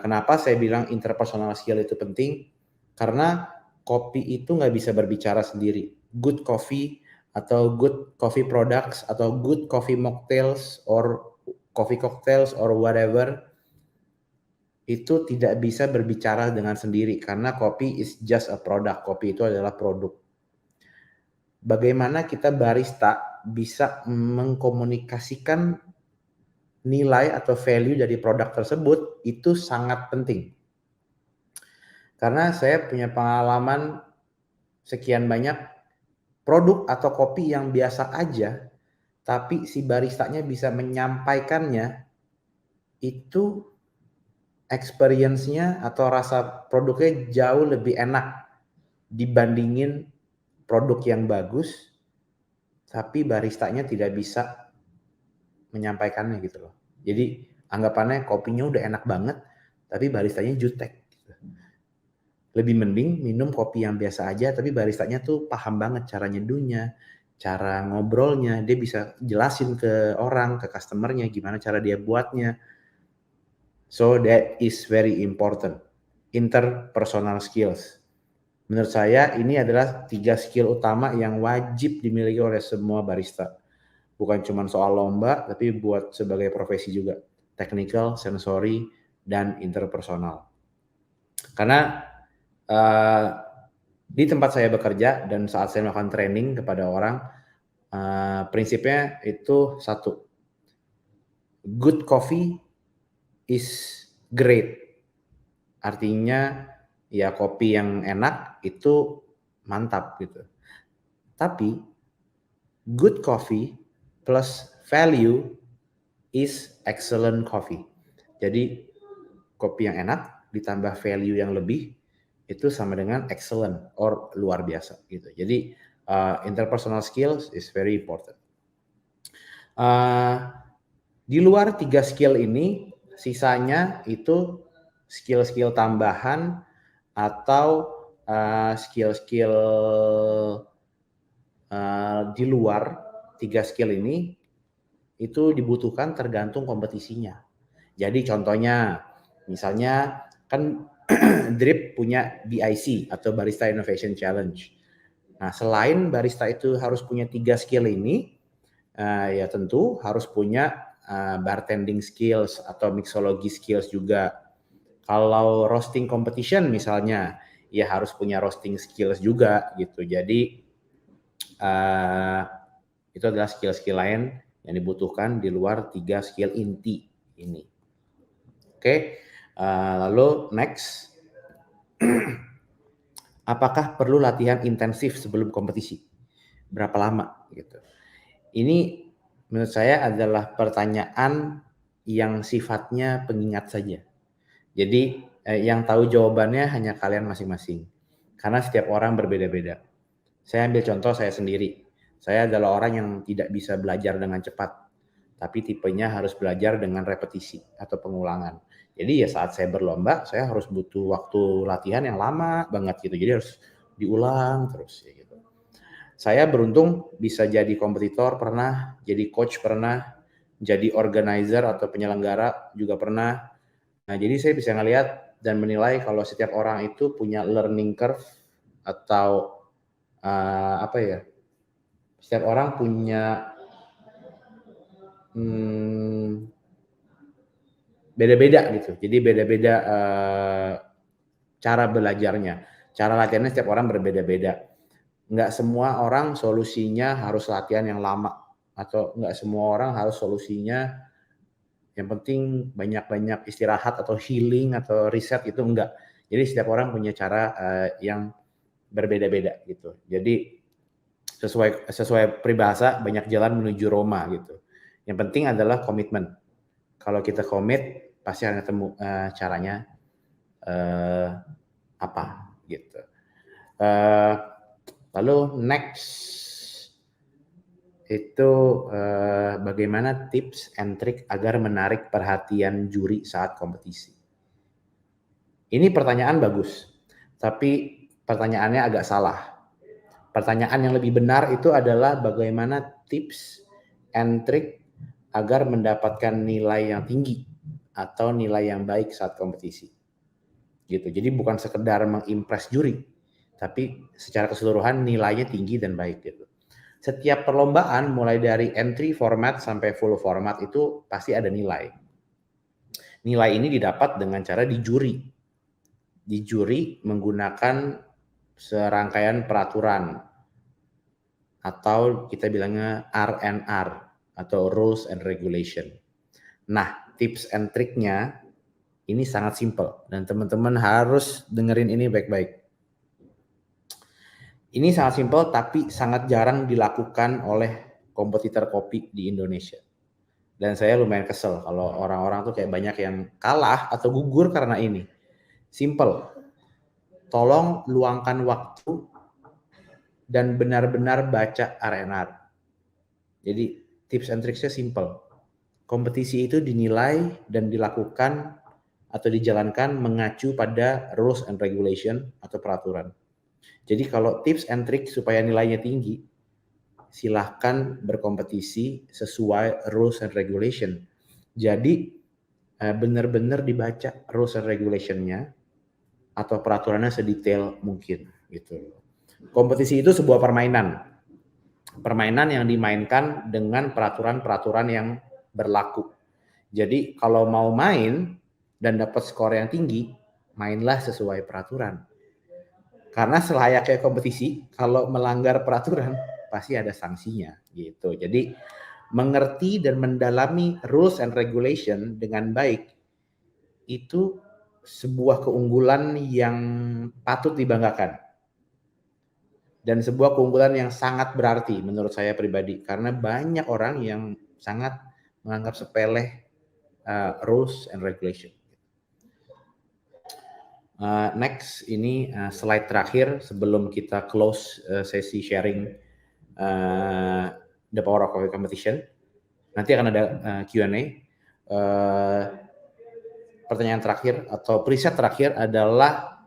Kenapa saya bilang interpersonal skill itu penting? Karena kopi itu nggak bisa berbicara sendiri. Good coffee atau good coffee products atau good coffee mocktails or coffee cocktails or whatever itu tidak bisa berbicara dengan sendiri karena kopi is just a product. Kopi itu adalah produk. Bagaimana kita barista bisa mengkomunikasikan nilai atau value dari produk tersebut itu sangat penting. Karena saya punya pengalaman sekian banyak produk atau kopi yang biasa aja, tapi si baristanya bisa menyampaikannya itu experience-nya atau rasa produknya jauh lebih enak dibandingin produk yang bagus, tapi baristanya tidak bisa menyampaikannya gitu loh. Jadi anggapannya kopinya udah enak banget, tapi baristanya jutek. Lebih mending minum kopi yang biasa aja, tapi baristanya tuh paham banget cara nyeduhnya, cara ngobrolnya, dia bisa jelasin ke orang, ke customernya gimana cara dia buatnya. So that is very important. Interpersonal skills. Menurut saya ini adalah 3 skill utama yang wajib dimiliki oleh semua barista. Bukan cuma soal lomba, tapi buat sebagai profesi juga. Technical, sensory, dan interpersonal. Karena di tempat saya bekerja dan saat saya melakukan training kepada orang, prinsipnya itu satu. Good coffee is great. Artinya ya kopi yang enak itu mantap gitu. Tapi good coffee plus value is excellent coffee. Jadi kopi yang enak ditambah value yang lebih itu sama dengan excellent or luar biasa gitu. Jadi interpersonal skills is very important. Di luar 3 skill ini, sisanya itu skill-skill tambahan atau skill-skill di luar 3 skill ini itu dibutuhkan tergantung kompetisinya. Jadi contohnya, misalnya kan Drip punya BIC atau Barista Innovation Challenge. Nah, selain barista itu harus punya 3 skill ini, ya tentu harus punya bartending skills atau mixology skills juga. Kalau roasting competition misalnya, ya harus punya roasting skills juga gitu. Jadi itu adalah skill-skill lain yang dibutuhkan di luar 3 skill inti ini. Oke, lalu next. Apakah perlu latihan intensif sebelum kompetisi? Berapa lama gitu? Ini menurut saya adalah pertanyaan yang sifatnya pengingat saja. Jadi yang tahu jawabannya hanya kalian masing-masing. Karena setiap orang berbeda-beda. Saya ambil contoh saya sendiri. Saya adalah orang yang tidak bisa belajar dengan cepat. Tapi tipenya harus belajar dengan repetisi atau pengulangan. Jadi ya saat saya berlomba, saya harus butuh waktu latihan yang lama banget gitu. Jadi harus diulang terus ya gitu. Saya beruntung bisa jadi kompetitor pernah, jadi coach pernah, jadi organizer atau penyelenggara juga pernah. Nah, jadi saya bisa ngelihat dan menilai kalau setiap orang itu punya learning curve atau apa ya? Setiap orang punya beda-beda gitu. Jadi beda-beda cara belajarnya. Cara latihannya setiap orang berbeda-beda. Nggak semua orang solusinya harus latihan yang lama. Atau nggak semua orang harus solusinya yang penting banyak-banyak istirahat atau healing atau riset itu enggak. Jadi setiap orang punya cara yang berbeda-beda gitu. Jadi sesuai peribahasa banyak jalan menuju Roma gitu. Yang penting adalah komitmen. Kalau kita komit pasti akan ketemu caranya apa gitu. Lalu next itu bagaimana tips and trick agar menarik perhatian juri saat kompetisi. Ini pertanyaan bagus, tapi pertanyaannya agak salah. Pertanyaan yang lebih benar itu adalah bagaimana tips and trick agar mendapatkan nilai yang tinggi atau nilai yang baik saat kompetisi. Gitu. Jadi bukan sekedar mengimpress juri, tapi secara keseluruhan nilainya tinggi dan baik gitu. Setiap perlombaan mulai dari entry format sampai full format itu pasti ada nilai. Nilai ini didapat dengan cara dijuri. Dijuri menggunakan serangkaian peraturan atau kita bilangnya R&R atau Rules and Regulation. Nah, tips and triknya ini sangat simple dan teman-teman harus dengerin ini baik-baik. Ini sangat simpel tapi sangat jarang dilakukan oleh kompetitor kopi di Indonesia. Dan saya lumayan kesel kalau orang-orang tuh kayak banyak yang kalah atau gugur karena ini. Simple. Tolong luangkan waktu dan benar-benar baca R&R. Jadi tips and tricksnya simple. Kompetisi itu dinilai dan dilakukan atau dijalankan mengacu pada rules and regulation atau peraturan. Jadi kalau tips and trick supaya nilainya tinggi, silahkan berkompetisi sesuai rules and regulation. Jadi benar-benar dibaca rules and regulation-nya atau peraturannya sedetail mungkin gitu. Kompetisi itu sebuah permainan yang dimainkan dengan peraturan-peraturan yang berlaku. Jadi kalau mau main dan dapat skor yang tinggi, mainlah sesuai peraturan. Karena selayaknya kompetisi, kalau melanggar peraturan pasti ada sanksinya gitu. Jadi mengerti dan mendalami rules and regulation dengan baik itu sebuah keunggulan yang patut dibanggakan. Dan sebuah keunggulan yang sangat berarti menurut saya pribadi. Karena banyak orang yang sangat menganggap sepele rules and regulation. Next, ini slide terakhir sebelum kita close sesi sharing The Power of Coffee Competition. Nanti akan ada Q&A. Pertanyaan terakhir atau preset terakhir adalah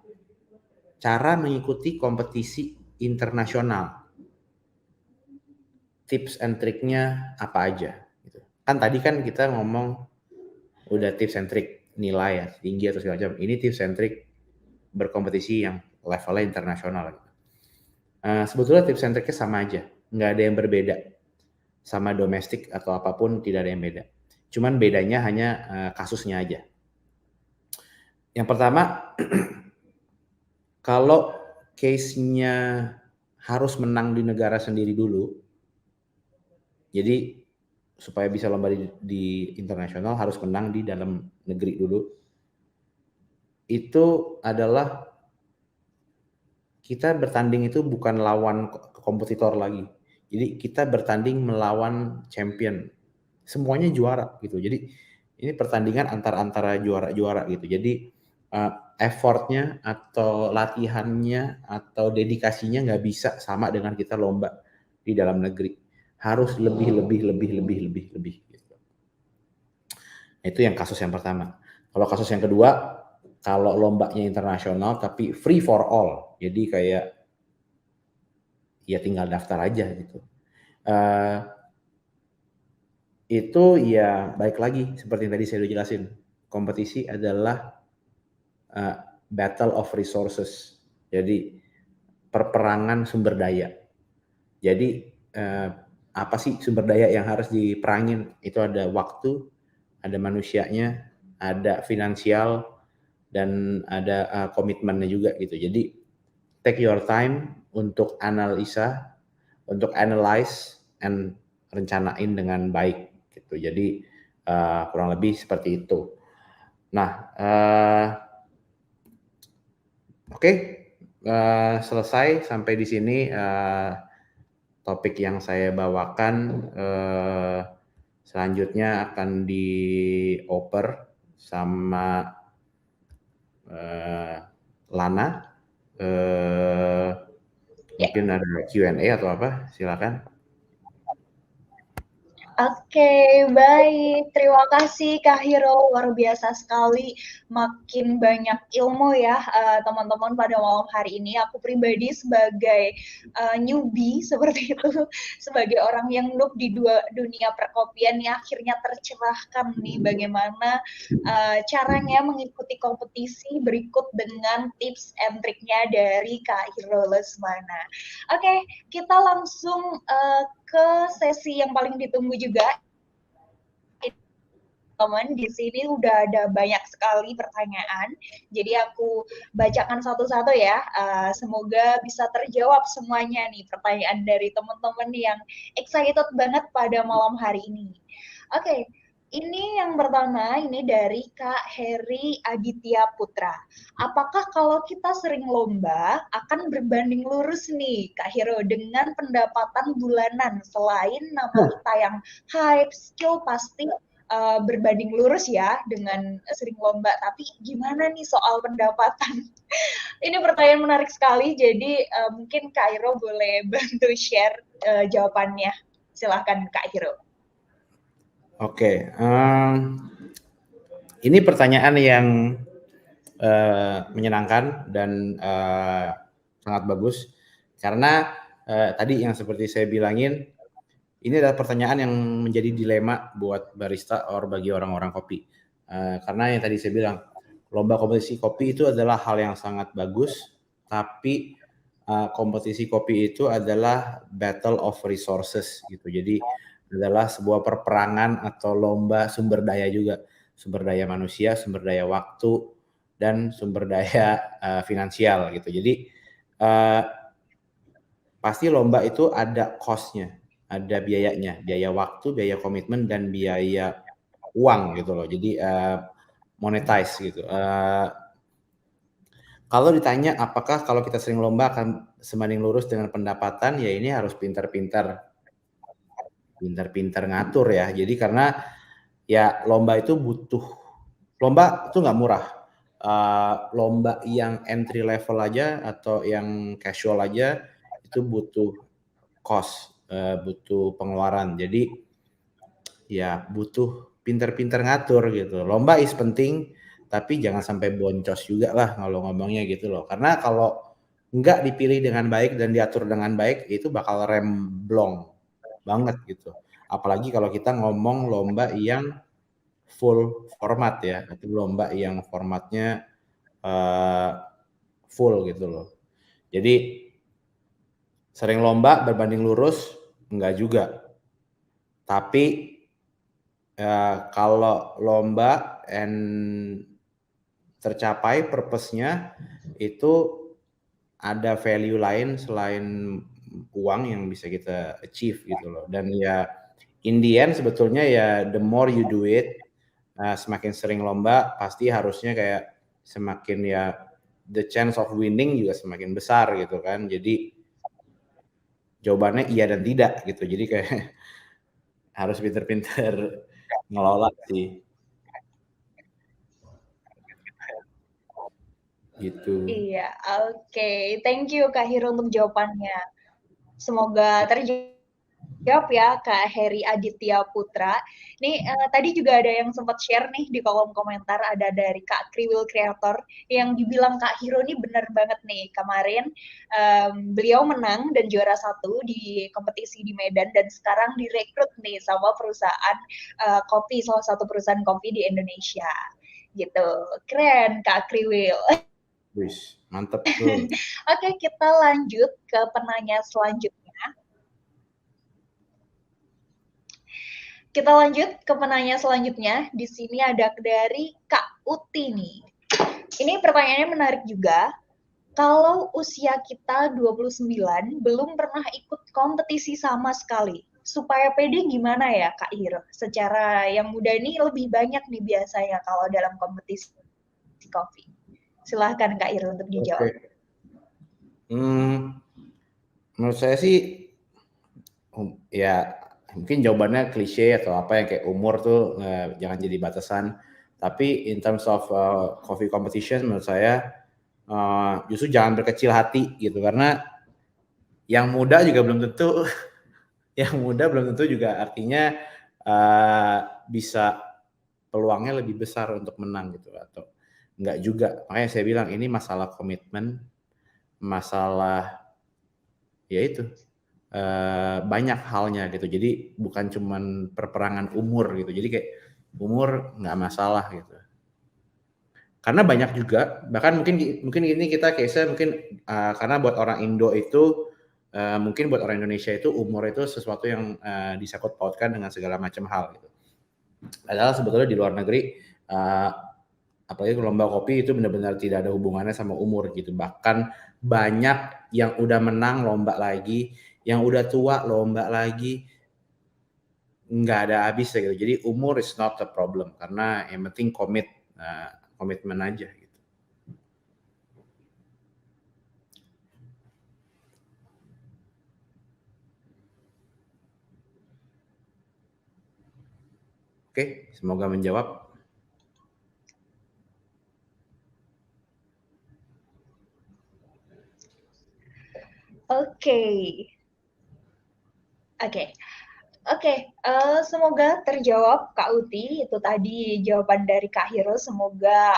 cara mengikuti kompetisi internasional. Tips and triknya apa aja? Gitu. Kan tadi kan kita ngomong udah tips and trik nilai ya tinggi atau segala macam. Ini tips and trik berkompetisi yang levelnya internasional. Sebetulnya tips and triknya sama aja, nggak ada yang berbeda. Sama domestik atau apapun tidak ada yang beda. Cuman bedanya hanya kasusnya aja. Yang pertama, kalau case-nya harus menang di negara sendiri dulu, jadi supaya bisa lomba di internasional harus menang di dalam negeri dulu. Itu adalah kita bertanding itu bukan lawan kompetitor lagi. Jadi kita bertanding melawan champion. Semuanya juara gitu. Jadi ini pertandingan antara juara-juara gitu. Jadi effortnya atau latihannya atau dedikasinya nggak bisa sama dengan kita lomba di dalam negeri. Harus lebih gitu. Itu yang kasus yang pertama. Kalau kasus yang kedua, kalau lombanya internasional tapi free for all, jadi kayak ya tinggal daftar aja gitu. Itu ya baik lagi seperti yang tadi saya udah jelasin, kompetisi adalah battle of resources, jadi perperangan sumber daya. Jadi apa sih sumber daya yang harus diperangin? Itu ada waktu, ada manusianya, ada finansial, dan ada komitmennya juga gitu. Jadi take your time untuk analisa, untuk analyze and rencanain dengan baik gitu. Jadi kurang lebih seperti itu. Nah, oke, selesai sampai di sini topik yang saya bawakan. Selanjutnya akan dioper sama Lana. Mungkin ada Q&A atau apa, silakan. Oke, baik. Terima kasih Kak Hiro, luar biasa sekali. Makin banyak ilmu ya teman-teman pada malam hari ini. Aku pribadi sebagai newbie seperti itu, sebagai orang yang noob di dunia perkopian ya akhirnya tercerahkan nih bagaimana caranya mengikuti kompetisi berikut dengan tips and triknya dari Kak Hiro Lesmana. Oke, kita langsung ke sesi yang paling ditunggu juga. Teman, di sini udah ada banyak sekali pertanyaan. Jadi aku bacakan satu-satu ya. Semoga bisa terjawab semuanya nih pertanyaan dari teman-teman yang excited banget pada malam hari ini. Oke, Ini yang pertama, ini dari Kak Heri Aditya Putra. Apakah kalau kita sering lomba akan berbanding lurus nih Kak Hero dengan pendapatan bulanan? Selain nama kita yang hype, skill pasti berbanding lurus ya dengan sering lomba. Tapi gimana nih soal pendapatan? Ini pertanyaan menarik sekali, jadi mungkin Kak Hero boleh bantu share jawabannya. Silahkan Kak Hero. Oke, ini pertanyaan yang menyenangkan dan sangat bagus karena tadi yang seperti saya bilangin, ini adalah pertanyaan yang menjadi dilema buat barista or bagi orang-orang kopi. Karena yang tadi saya bilang, lomba kompetisi kopi itu adalah hal yang sangat bagus, tapi kompetisi kopi itu adalah battle of resources gitu. Jadi adalah sebuah perperangan atau lomba sumber daya juga, sumber daya manusia, sumber daya waktu, dan sumber daya finansial gitu. Jadi pasti lomba itu ada cost-nya, ada biayanya, biaya waktu, biaya komitmen, dan biaya uang gitu loh. Jadi monetize gitu. Kalau ditanya apakah kalau kita sering lomba akan sebanding lurus dengan pendapatan, ya ini harus pintar-pintar ngatur ya. Jadi karena ya lomba itu lomba itu nggak murah. Lomba yang entry level aja atau yang casual aja itu butuh cost, butuh pengeluaran. Jadi ya butuh pintar-pintar ngatur gitu. Lomba is penting, tapi jangan sampai boncos juga lah kalau ngomongnya gitu loh. Karena kalau nggak dipilih dengan baik dan diatur dengan baik, itu bakal remblong banget gitu. Apalagi kalau kita ngomong lomba yang full format ya, itu lomba yang formatnya full gitu loh. Jadi sering lomba berbanding lurus enggak juga. Tapi kalau lomba tercapai purpose-nya itu ada value lain selain uang yang bisa kita achieve gitu loh. Dan ya in the end sebetulnya ya the more you do it, semakin sering lomba pasti harusnya kayak semakin ya the chance of winning juga semakin besar gitu kan. Jadi jawabannya iya dan tidak gitu. Jadi kayak harus pinter-pinter ngelola sih. Gitu. Iya, oke. Thank you Kak Hiro untuk jawabannya. Semoga terjawab ya Kak Heri Aditya Putra. Nih tadi juga ada yang sempat share nih di kolom komentar, ada dari Kak Kriwil Creator yang dibilang Kak Hiro ini benar banget nih. Kemarin beliau menang dan juara 1 di kompetisi di Medan dan sekarang direkrut nih sama perusahaan kopi, salah satu perusahaan kopi di Indonesia. Gitu. Keren Kak Kriwil. Wis, mantep tuh. Oke, kita lanjut ke penanya selanjutnya. Di sini ada dari Kak Uti nih. Ini pertanyaannya menarik juga. Kalau usia kita 29 belum pernah ikut kompetisi sama sekali, supaya pede gimana ya Kak Hiro? Secara yang muda ini lebih banyak nih biasanya kalau dalam kompetisi kopi. Silahkan Kak Hiro untuk dijawab. Okay. Menurut saya sih ya mungkin jawabannya klise atau apa yang kayak umur tuh jangan jadi batasan. Tapi in terms of coffee competition menurut saya justru jangan berkecil hati gitu karena yang muda juga belum tentu juga artinya bisa peluangnya lebih besar untuk menang gitu atau enggak juga. Makanya saya bilang ini masalah komitmen, masalah ya itu banyak halnya gitu. Jadi bukan cuman perperangan umur gitu. Jadi kayak umur nggak masalah gitu. Karena banyak juga, bahkan mungkin ini kita case-nya mungkin karena buat orang Indo itu mungkin buat orang Indonesia itu umur itu sesuatu yang disangkut pautkan dengan segala macam hal gitu. Padahal sebetulnya di luar negeri apalagi lomba kopi itu benar-benar tidak ada hubungannya sama umur gitu. Bahkan banyak yang udah menang lomba lagi, yang udah tua lomba lagi. nggak ada habisnya gitu. Jadi umur is not a problem karena yang penting komitmen aja gitu. Oke, semoga menjawab. Oke. Semoga terjawab Kak Uti. Itu tadi jawaban dari Kak Hiro. Semoga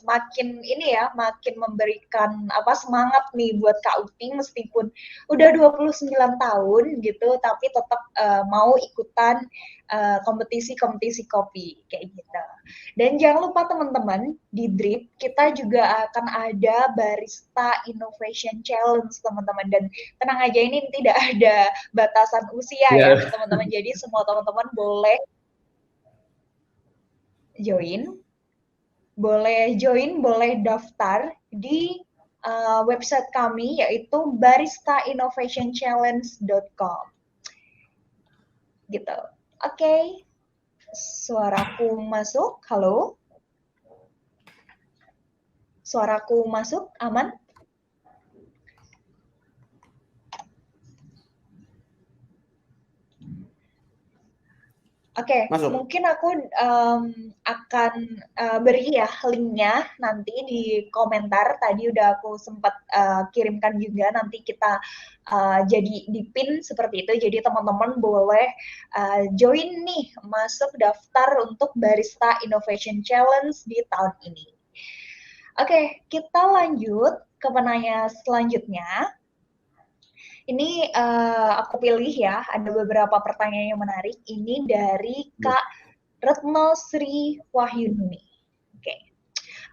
makin ini ya, makin memberikan semangat nih buat Kak Uti meskipun udah 29 tahun gitu, tapi tetap mau ikutan kompetisi-kompetisi kopi kayak gitu. Dan jangan lupa teman-teman, di DRIP kita juga akan ada Barista Innovation Challenge teman-teman, dan tenang aja ini tidak ada batasan usia ya teman-teman. Jadi semua teman-teman boleh join, boleh daftar di website kami yaitu baristainnovationchallenge.com gitu. Oke. Suaraku masuk? Halo? Suaraku masuk? Aman? Oke, mungkin aku akan beri ya linknya nanti di komentar. Tadi udah aku sempat kirimkan juga, nanti kita jadi di-pin seperti itu. Jadi teman-teman boleh join nih, masuk daftar untuk Barista Innovation Challenge di tahun ini. Oke, kita lanjut ke penanya selanjutnya. Ini aku pilih ya, ada beberapa pertanyaan yang menarik. Ini dari Kak Retno Sri Wahyuni. Oke.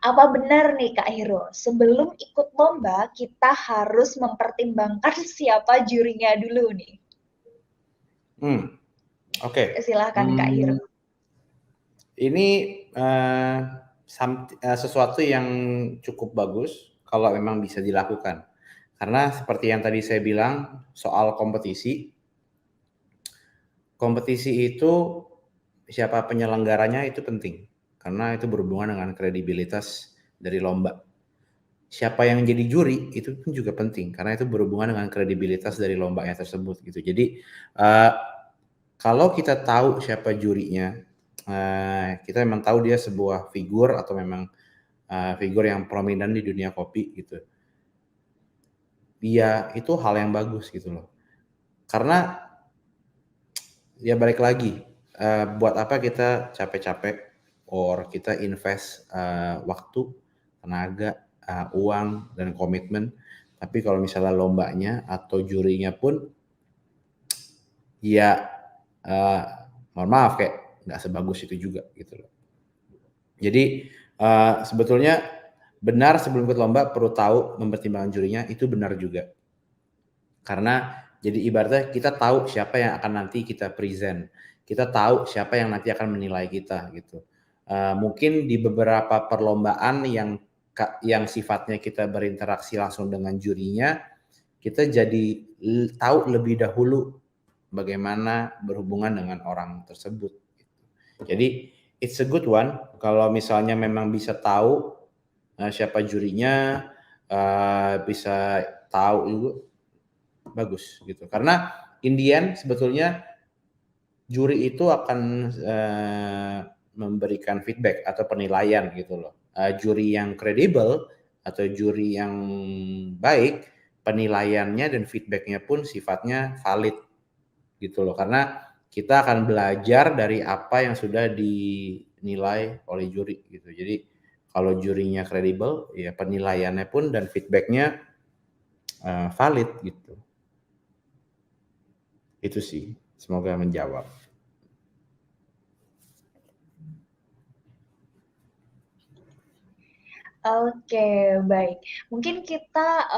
Apa benar nih Kak Hiro, sebelum ikut lomba kita harus mempertimbangkan siapa jurinya dulu nih? Oke. Silahkan Kak Hiro. Ini sesuatu yang cukup bagus kalau memang bisa dilakukan. Karena seperti yang tadi saya bilang soal kompetisi itu siapa penyelenggaranya itu penting. Karena itu berhubungan dengan kredibilitas dari lomba. Siapa yang jadi juri itu pun juga penting karena itu berhubungan dengan kredibilitas dari lombanya tersebut gitu. Jadi kalau kita tahu siapa jurinya, kita memang tahu dia sebuah figur atau memang figur yang prominent di dunia kopi gitu. Ya itu hal yang bagus gitu loh. Karena ya balik lagi, buat apa kita capek-capek or kita invest waktu, tenaga, uang dan komitmen, tapi kalau misalnya lombanya atau jurinya pun ya mohon maaf kayak nggak sebagus itu juga gitu loh. Jadi sebetulnya benar sebelum ikut lomba perlu tahu mempertimbangkan jurinya, itu benar juga. Karena jadi ibaratnya kita tahu siapa yang akan nanti kita present, kita tahu siapa yang nanti akan menilai kita gitu. Mungkin di beberapa perlombaan yang sifatnya kita berinteraksi langsung dengan jurinya, kita jadi tahu lebih dahulu bagaimana berhubungan dengan orang tersebut. Jadi it's a good one kalau misalnya memang bisa tahu siapa jurinya, bisa tahu itu bagus gitu. Karena in the end sebetulnya juri itu akan memberikan feedback atau penilaian gitu loh. Juri yang kredibel atau juri yang baik, penilaiannya dan feedbacknya pun sifatnya valid gitu loh. Karena kita akan belajar dari apa yang sudah dinilai oleh juri gitu. Jadi kalau jurinya kredibel, ya penilaiannya pun dan feedbacknya valid gitu. Itu sih, semoga menjawab. Oke, baik. Mungkin kita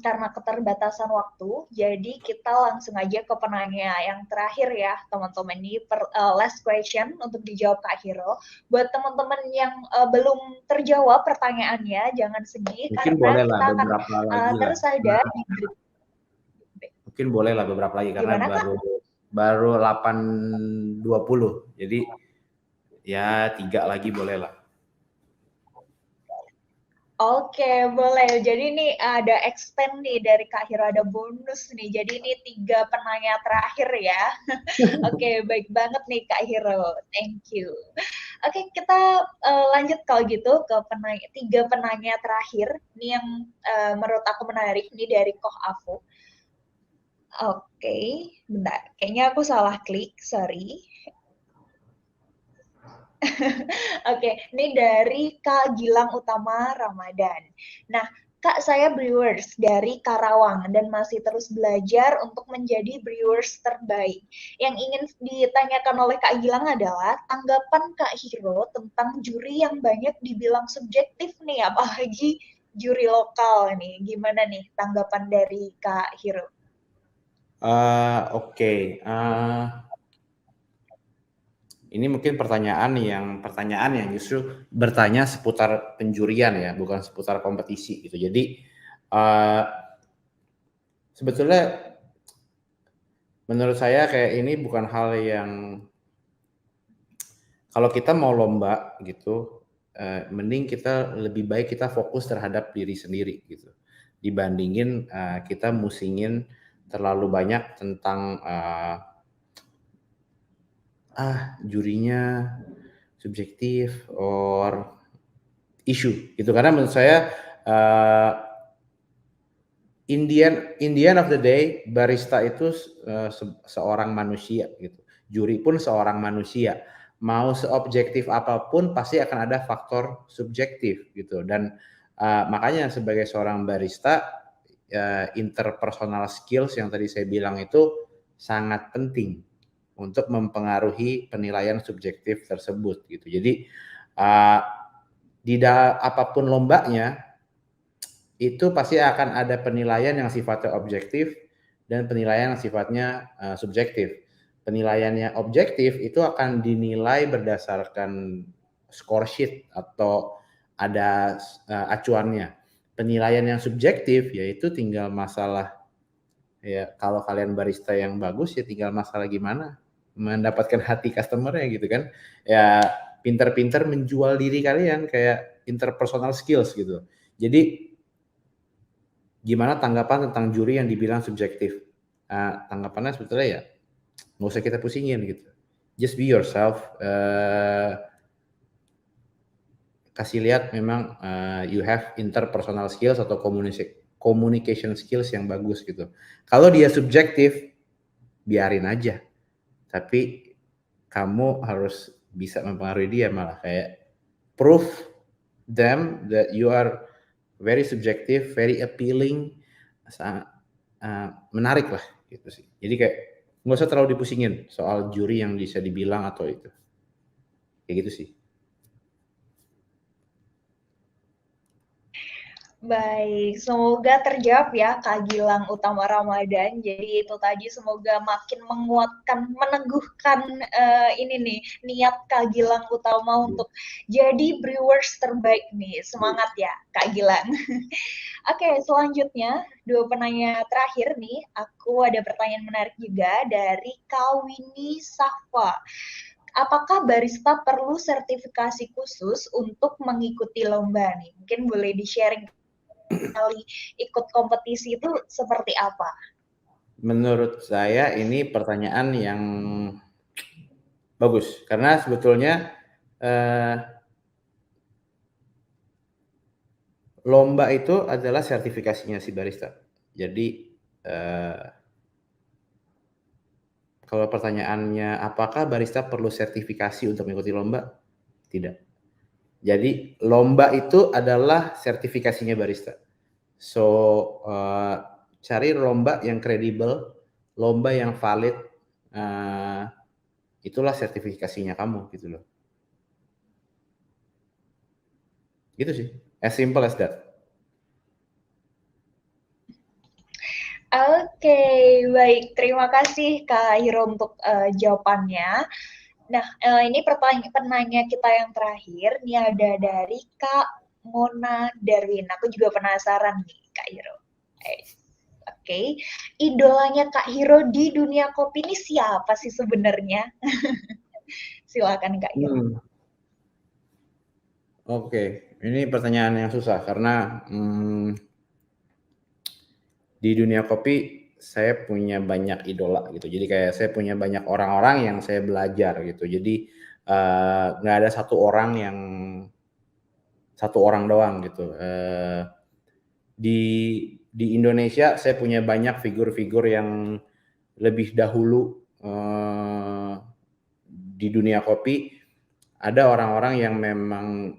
karena keterbatasan waktu, jadi kita langsung aja ke penanya yang terakhir ya, teman-teman. Ini last question untuk dijawab Kak Hiro. Buat teman-teman yang belum terjawab pertanyaannya, jangan sedih mungkin karena kita akan terus ada di mungkin boleh lah beberapa lagi karena Gimana, baru baru 8.20. Jadi ya 3 lagi boleh lah. Oke, boleh. Jadi nih ada extend nih dari Kak Hiro, ada bonus nih. Jadi ini 3 penanya terakhir ya. Oke, baik banget nih Kak Hiro. Thank you. Oke, kita lanjut kalau gitu ke 3 penanya terakhir. Ini yang menurut aku menarik nih dari Koh Afu. Oke, bentar. Kayaknya aku salah klik, sorry. Oke, ini dari Kak Gilang Utama Ramadan. Nah, Kak, saya brewers dari Karawang dan masih terus belajar untuk menjadi brewers terbaik. Yang ingin ditanyakan oleh Kak Gilang adalah tanggapan Kak Hiro tentang juri yang banyak dibilang subjektif nih, apalagi juri lokal nih. Gimana nih tanggapan dari Kak Hiro? Oke. Ini mungkin pertanyaan yang justru bertanya seputar penjurian ya, bukan seputar kompetisi gitu. Jadi sebetulnya menurut saya kayak ini bukan hal yang, kalau kita mau lomba gitu, mending kita lebih baik kita fokus terhadap diri sendiri gitu, dibandingin kita musingin terlalu banyak tentang jurinya subjektif or isu gitu. Karena menurut saya in the end of the day barista itu seorang manusia gitu. Juri pun seorang manusia. Mau seobjektif apapun pasti akan ada faktor subjektif gitu. Dan makanya sebagai seorang barista interpersonal skills yang tadi saya bilang itu sangat penting untuk mempengaruhi penilaian subjektif tersebut gitu. Jadi apapun lombanya itu pasti akan ada penilaian yang sifatnya objektif dan penilaian yang sifatnya subjektif. Penilaian yang objektif itu akan dinilai berdasarkan score sheet atau ada acuannya. Penilaian yang subjektif yaitu tinggal masalah ya, kalau kalian barista yang bagus ya tinggal masalah gimana mendapatkan hati customer-nya gitu kan. Ya pinter-pinter menjual diri kalian kayak interpersonal skills gitu. Jadi gimana tanggapan tentang juri yang dibilang subjektif? Tanggapannya sebetulnya ya nggak usah kita pusingin gitu. Just be yourself. Kasih lihat memang you have interpersonal skills atau communication skills yang bagus gitu. Kalau dia subjektif, biarin aja. Tapi kamu harus bisa mempengaruhi dia, malah kayak prove them that you are very subjective, very appealing, menarik lah gitu sih. Jadi kayak nggak usah terlalu dipusingin soal juri yang bisa dibilang atau itu. Kayak gitu sih. Baik, semoga terjawab ya Kak Gilang Utama Ramadan. Jadi itu tadi semoga makin menguatkan, meneguhkan ini nih niat Kak Gilang Utama untuk jadi brewers terbaik nih. Semangat ya Kak Gilang. Oke, selanjutnya 2 penanya terakhir nih. Aku ada pertanyaan menarik juga dari Kawini Safa. Apakah barista perlu sertifikasi khusus untuk mengikuti lomba nih? Mungkin boleh di-sharing kali ikut kompetisi itu seperti apa? Menurut saya ini pertanyaan yang bagus karena sebetulnya lomba itu adalah sertifikasinya si barista. Jadi kalau pertanyaannya apakah barista perlu sertifikasi untuk mengikuti lomba? Tidak. Jadi lomba itu adalah sertifikasinya barista. So cari lomba yang kredibel, lomba yang valid, itulah sertifikasinya kamu gitu loh. Gitu sih, as simple as that. Oke, baik. Terima kasih Kak Hiro untuk jawabannya. Nah, ini penanya kita yang terakhir. Ini ada dari Kak Mona Darwin. Aku juga penasaran nih, Kak Hiro. Oke, idolanya Kak Hiro di dunia kopi ini siapa sih sebenarnya? Silakan Kak Hiro. Oke, ini pertanyaan yang susah karena di dunia kopi saya punya banyak idola gitu. Jadi kayak saya punya banyak orang-orang yang saya belajar gitu. Jadi nggak ada satu orang doang gitu. Di Indonesia saya punya banyak figur-figur yang lebih dahulu di dunia kopi. Ada orang-orang yang memang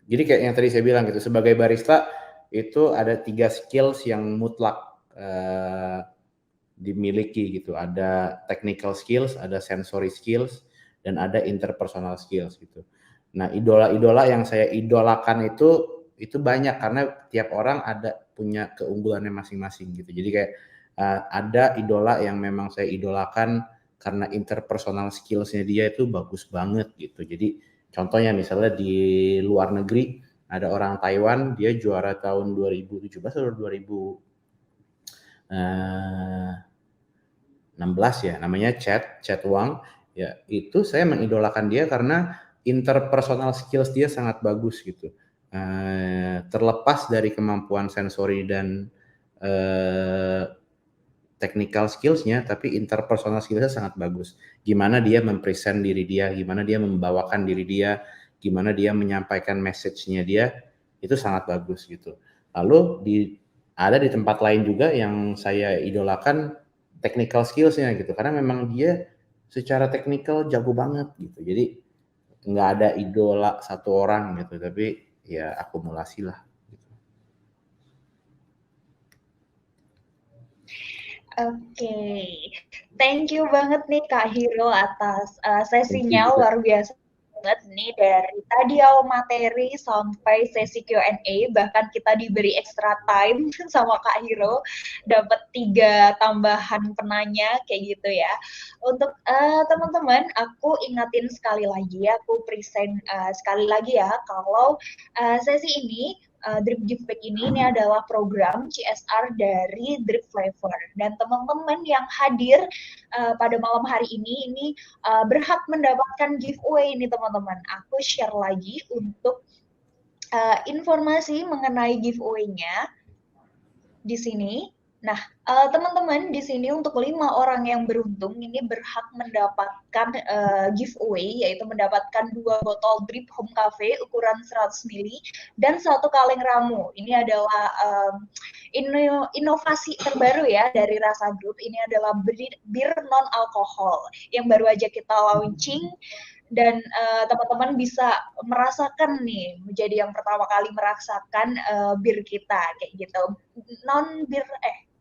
jadi kayak yang tadi saya bilang gitu, sebagai barista itu ada 3 skills yang mutlak dimiliki gitu. Ada technical skills, ada sensory skills, dan ada interpersonal skills gitu. Nah, idola-idola yang saya idolakan itu banyak karena tiap orang ada punya keunggulannya masing-masing gitu. Jadi kayak ada idola yang memang saya idolakan karena interpersonal skills-nya dia itu bagus banget gitu. Jadi contohnya misalnya di luar negeri ada orang Taiwan, dia juara tahun 2017 atau 2016 ya, namanya Chad Wang. Ya, itu saya mengidolakan dia karena interpersonal skills dia sangat bagus gitu. Terlepas dari kemampuan sensori dan technical skills-nya, tapi interpersonal skills-nya sangat bagus. Gimana dia mempresent diri dia, gimana dia membawakan diri dia, gimana dia menyampaikan message-nya dia, itu sangat bagus gitu. Lalu ada di tempat lain juga yang saya idolakan technical skills-nya gitu, karena memang dia secara technical jago banget gitu. Jadi nggak ada idola satu orang gitu, tapi ya akumulasi lah. Oke, thank you banget nih Kak Hiro atas Thank you sesinya, juga. luar biasa banget nih dari tadi awal materi sampai sesi Q&A, bahkan kita diberi extra time sama Kak Hiro, dapat 3 tambahan penanya kayak gitu ya. Untuk teman-teman, aku ingatin sekali lagi, aku present sekali lagi ya, kalau sesi ini Drip Give Back ini adalah program CSR dari Drip Flavor, dan teman-teman yang hadir pada malam hari ini berhak mendapatkan giveaway ini teman-teman. Aku share lagi untuk informasi mengenai giveaway-nya di sini. Nah, teman-teman di sini untuk 5 orang yang beruntung ini berhak mendapatkan giveaway, yaitu mendapatkan 2 botol Drip Home Cafe ukuran 100 ml dan 1 kaleng ramu. Ini adalah inovasi terbaru ya dari Rasa Group. Ini adalah bir non alkohol yang baru aja kita launching, dan teman-teman bisa merasakan nih, menjadi yang pertama kali merasakan bir kita kayak gitu,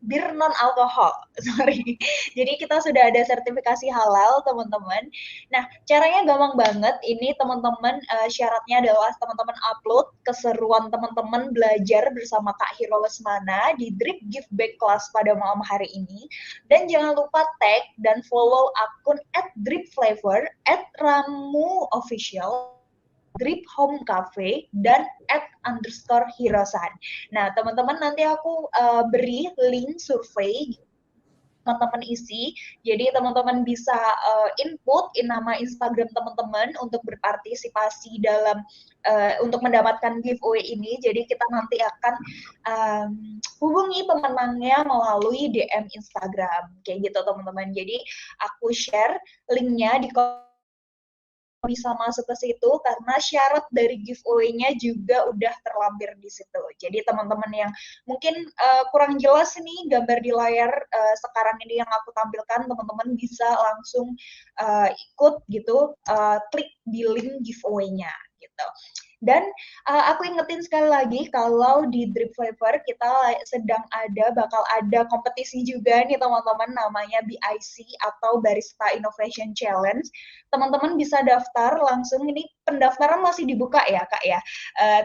bir non alkohol. Sorry. Jadi kita sudah ada sertifikasi halal teman-teman. Nah, caranya gampang banget. Ini teman-teman syaratnya adalah teman-teman upload keseruan teman-teman belajar bersama Kak Hiro Lesmana di Drip Give Back Class pada malam hari ini. Dan jangan lupa tag dan follow akun @dripflavor, @ramuofficial, Drip Home Cafe, dan @_Hirosan. Nah, teman-teman nanti aku beri link survei teman-teman isi. Jadi teman-teman bisa input nama Instagram teman-teman untuk berpartisipasi dalam untuk mendapatkan giveaway ini. Jadi kita nanti akan hubungi pemenangnya melalui DM Instagram kayak gitu teman-teman. Jadi aku share linknya di bisa masuk ke situ karena syarat dari giveaway-nya juga udah terlampir di situ. Jadi teman-teman yang mungkin kurang jelas nih gambar di layar sekarang ini yang aku tampilkan, teman-teman bisa langsung ikut gitu, klik di link giveaway-nya gitu. Dan aku ingetin sekali lagi kalau di Drip Flavor kita bakal ada kompetisi juga nih teman-teman, namanya BIC atau Barista Innovation Challenge. Teman-teman bisa daftar langsung, ini pendaftaran masih dibuka ya Kak ya.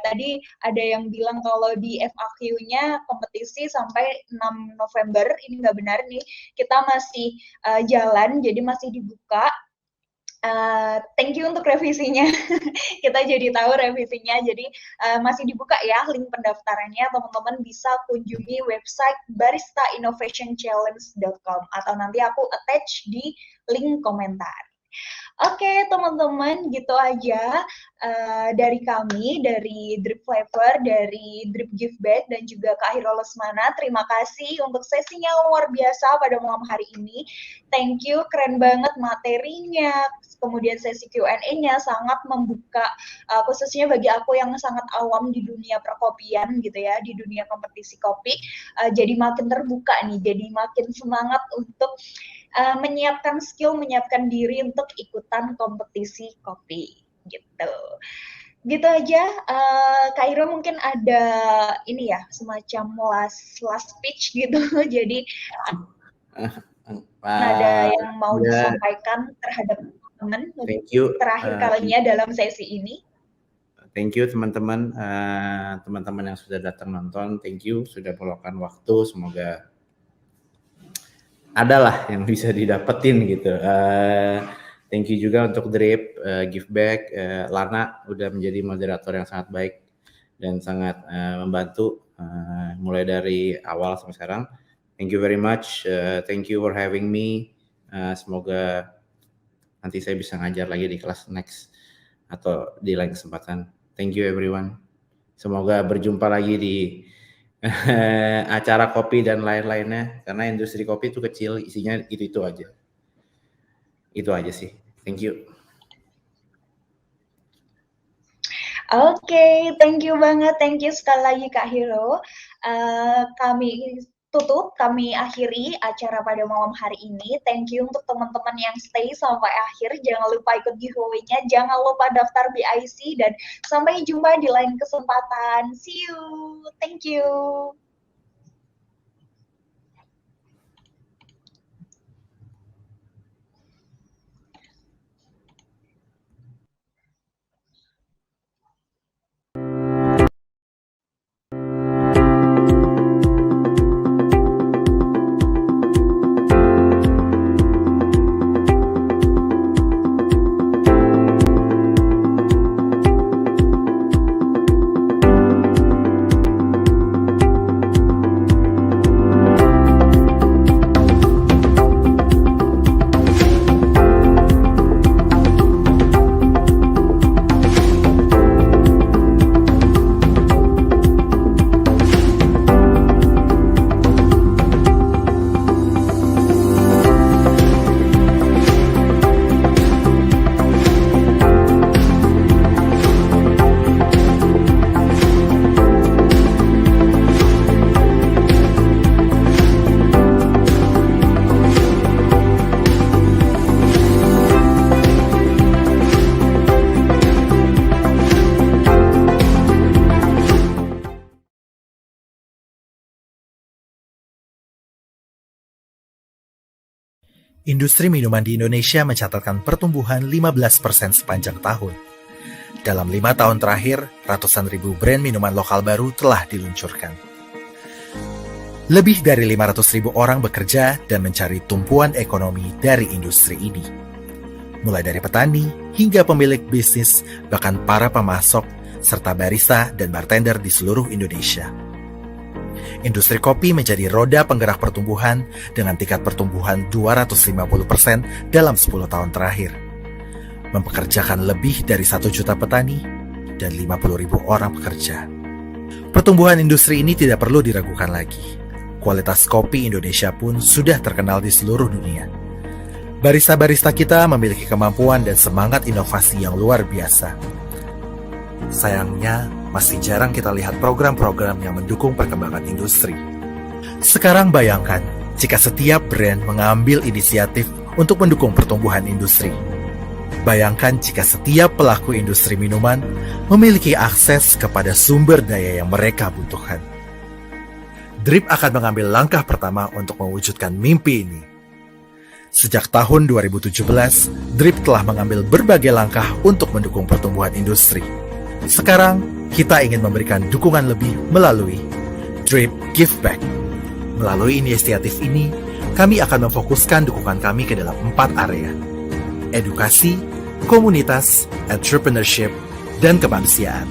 Tadi ada yang bilang kalau di FAQ-nya kompetisi sampai 6 November, ini nggak benar nih, kita masih jalan, jadi masih dibuka. Thank you untuk revisinya. Kita jadi tahu revisinya. Jadi masih dibuka ya link pendaftarannya. Teman-teman bisa kunjungi website baristainnovationchallenge.com atau nanti aku attach di link komentar. Oke, teman-teman, gitu aja dari kami, dari Drip Flavor, dari Drip Give Back, dan juga Kak Hiro Lesmana. Terima kasih untuk sesinya luar biasa pada malam hari ini. Thank you, keren banget materinya. Kemudian sesi Q&A-nya sangat membuka, khususnya bagi aku yang sangat awam di dunia perkopian gitu ya, di dunia kompetisi kopi. Jadi makin terbuka nih, jadi makin semangat untuk menyiapkan skill, menyiapkan diri untuk ikutan kompetisi kopi gitu. Gitu aja, Kairo mungkin ada ini ya semacam last speech gitu. Jadi ada yang mau disampaikan terhadap teman terakhir kalinya dalam sesi ini. Thank you teman-teman, teman-teman yang sudah datang nonton. Thank you sudah meluangkan waktu. Semoga adalah yang bisa didapetin gitu. Thank you juga untuk Drip, Give Back, Lana udah menjadi moderator yang sangat baik dan sangat membantu mulai dari awal sampai sekarang. Thank you very much. Thank you for having me. Semoga nanti saya bisa ngajar lagi di kelas next atau di lain kesempatan. Thank you everyone. Semoga berjumpa lagi di acara kopi dan lain-lainnya, karena industri kopi itu kecil, isinya itu aja. Itu aja sih. Thank you. Oke, thank you banget. Thank you sekali lagi Kak Hiro. Kami akhiri acara pada malam hari ini. Thank you untuk teman-teman yang stay sampai akhir. Jangan lupa ikut giveaway-nya, jangan lupa daftar BIC, dan sampai jumpa di lain kesempatan. See you. Thank you. Industri minuman di Indonesia mencatatkan pertumbuhan 15% sepanjang tahun. Dalam 5 tahun terakhir, ratusan ribu brand minuman lokal baru telah diluncurkan. Lebih dari 500 ribu orang bekerja dan mencari tumpuan ekonomi dari industri ini. Mulai dari petani hingga pemilik bisnis, bahkan para pemasok, serta barista dan bartender di seluruh Indonesia. Industri kopi menjadi roda penggerak pertumbuhan dengan tingkat pertumbuhan 250% dalam 10 tahun terakhir. Mempekerjakan lebih dari 1 juta petani dan 50 ribu orang pekerja. Pertumbuhan industri ini tidak perlu diragukan lagi. Kualitas kopi Indonesia pun sudah terkenal di seluruh dunia. Barista-barista kita memiliki kemampuan dan semangat inovasi yang luar biasa. Sayangnya, masih jarang kita lihat program-program yang mendukung perkembangan industri. Sekarang bayangkan jika setiap brand mengambil inisiatif untuk mendukung pertumbuhan industri. Bayangkan jika setiap pelaku industri minuman memiliki akses kepada sumber daya yang mereka butuhkan. Drip akan mengambil langkah pertama untuk mewujudkan mimpi ini. Sejak tahun 2017, Drip telah mengambil berbagai langkah untuk mendukung pertumbuhan industri. Sekarang, kita ingin memberikan dukungan lebih melalui Drip Give Back. Melalui inisiatif ini, kami akan memfokuskan dukungan kami ke dalam 4 area: edukasi, komunitas, entrepreneurship, dan kemanusiaan.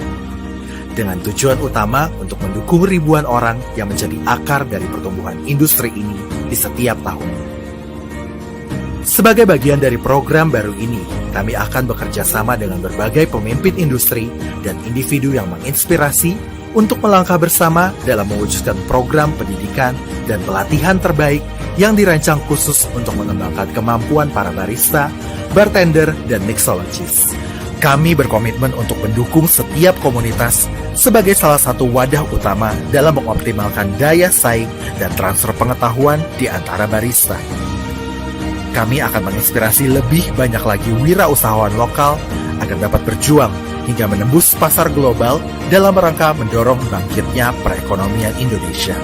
Dengan tujuan utama untuk mendukung ribuan orang yang menjadi akar dari pertumbuhan industri ini di setiap tahun. Sebagai bagian dari program baru ini, kami akan bekerja sama dengan berbagai pemimpin industri dan individu yang menginspirasi untuk melangkah bersama dalam mewujudkan program pendidikan dan pelatihan terbaik yang dirancang khusus untuk mengembangkan kemampuan para barista, bartender, dan mixologist. Kami berkomitmen untuk mendukung setiap komunitas sebagai salah satu wadah utama dalam mengoptimalkan daya saing dan transfer pengetahuan di antara barista. Kami akan menginspirasi lebih banyak lagi wirausahawan lokal agar dapat berjuang hingga menembus pasar global dalam rangka mendorong bangkitnya perekonomian Indonesia.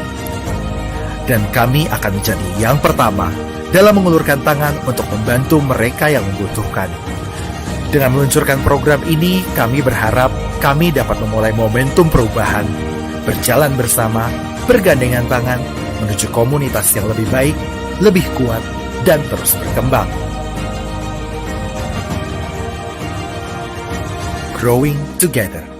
Dan kami akan menjadi yang pertama dalam mengulurkan tangan untuk membantu mereka yang membutuhkan. Dengan meluncurkan program ini, kami berharap kami dapat memulai momentum perubahan, berjalan bersama, bergandengan tangan, menuju komunitas yang lebih baik, lebih kuat, dan terus berkembang. Growing together.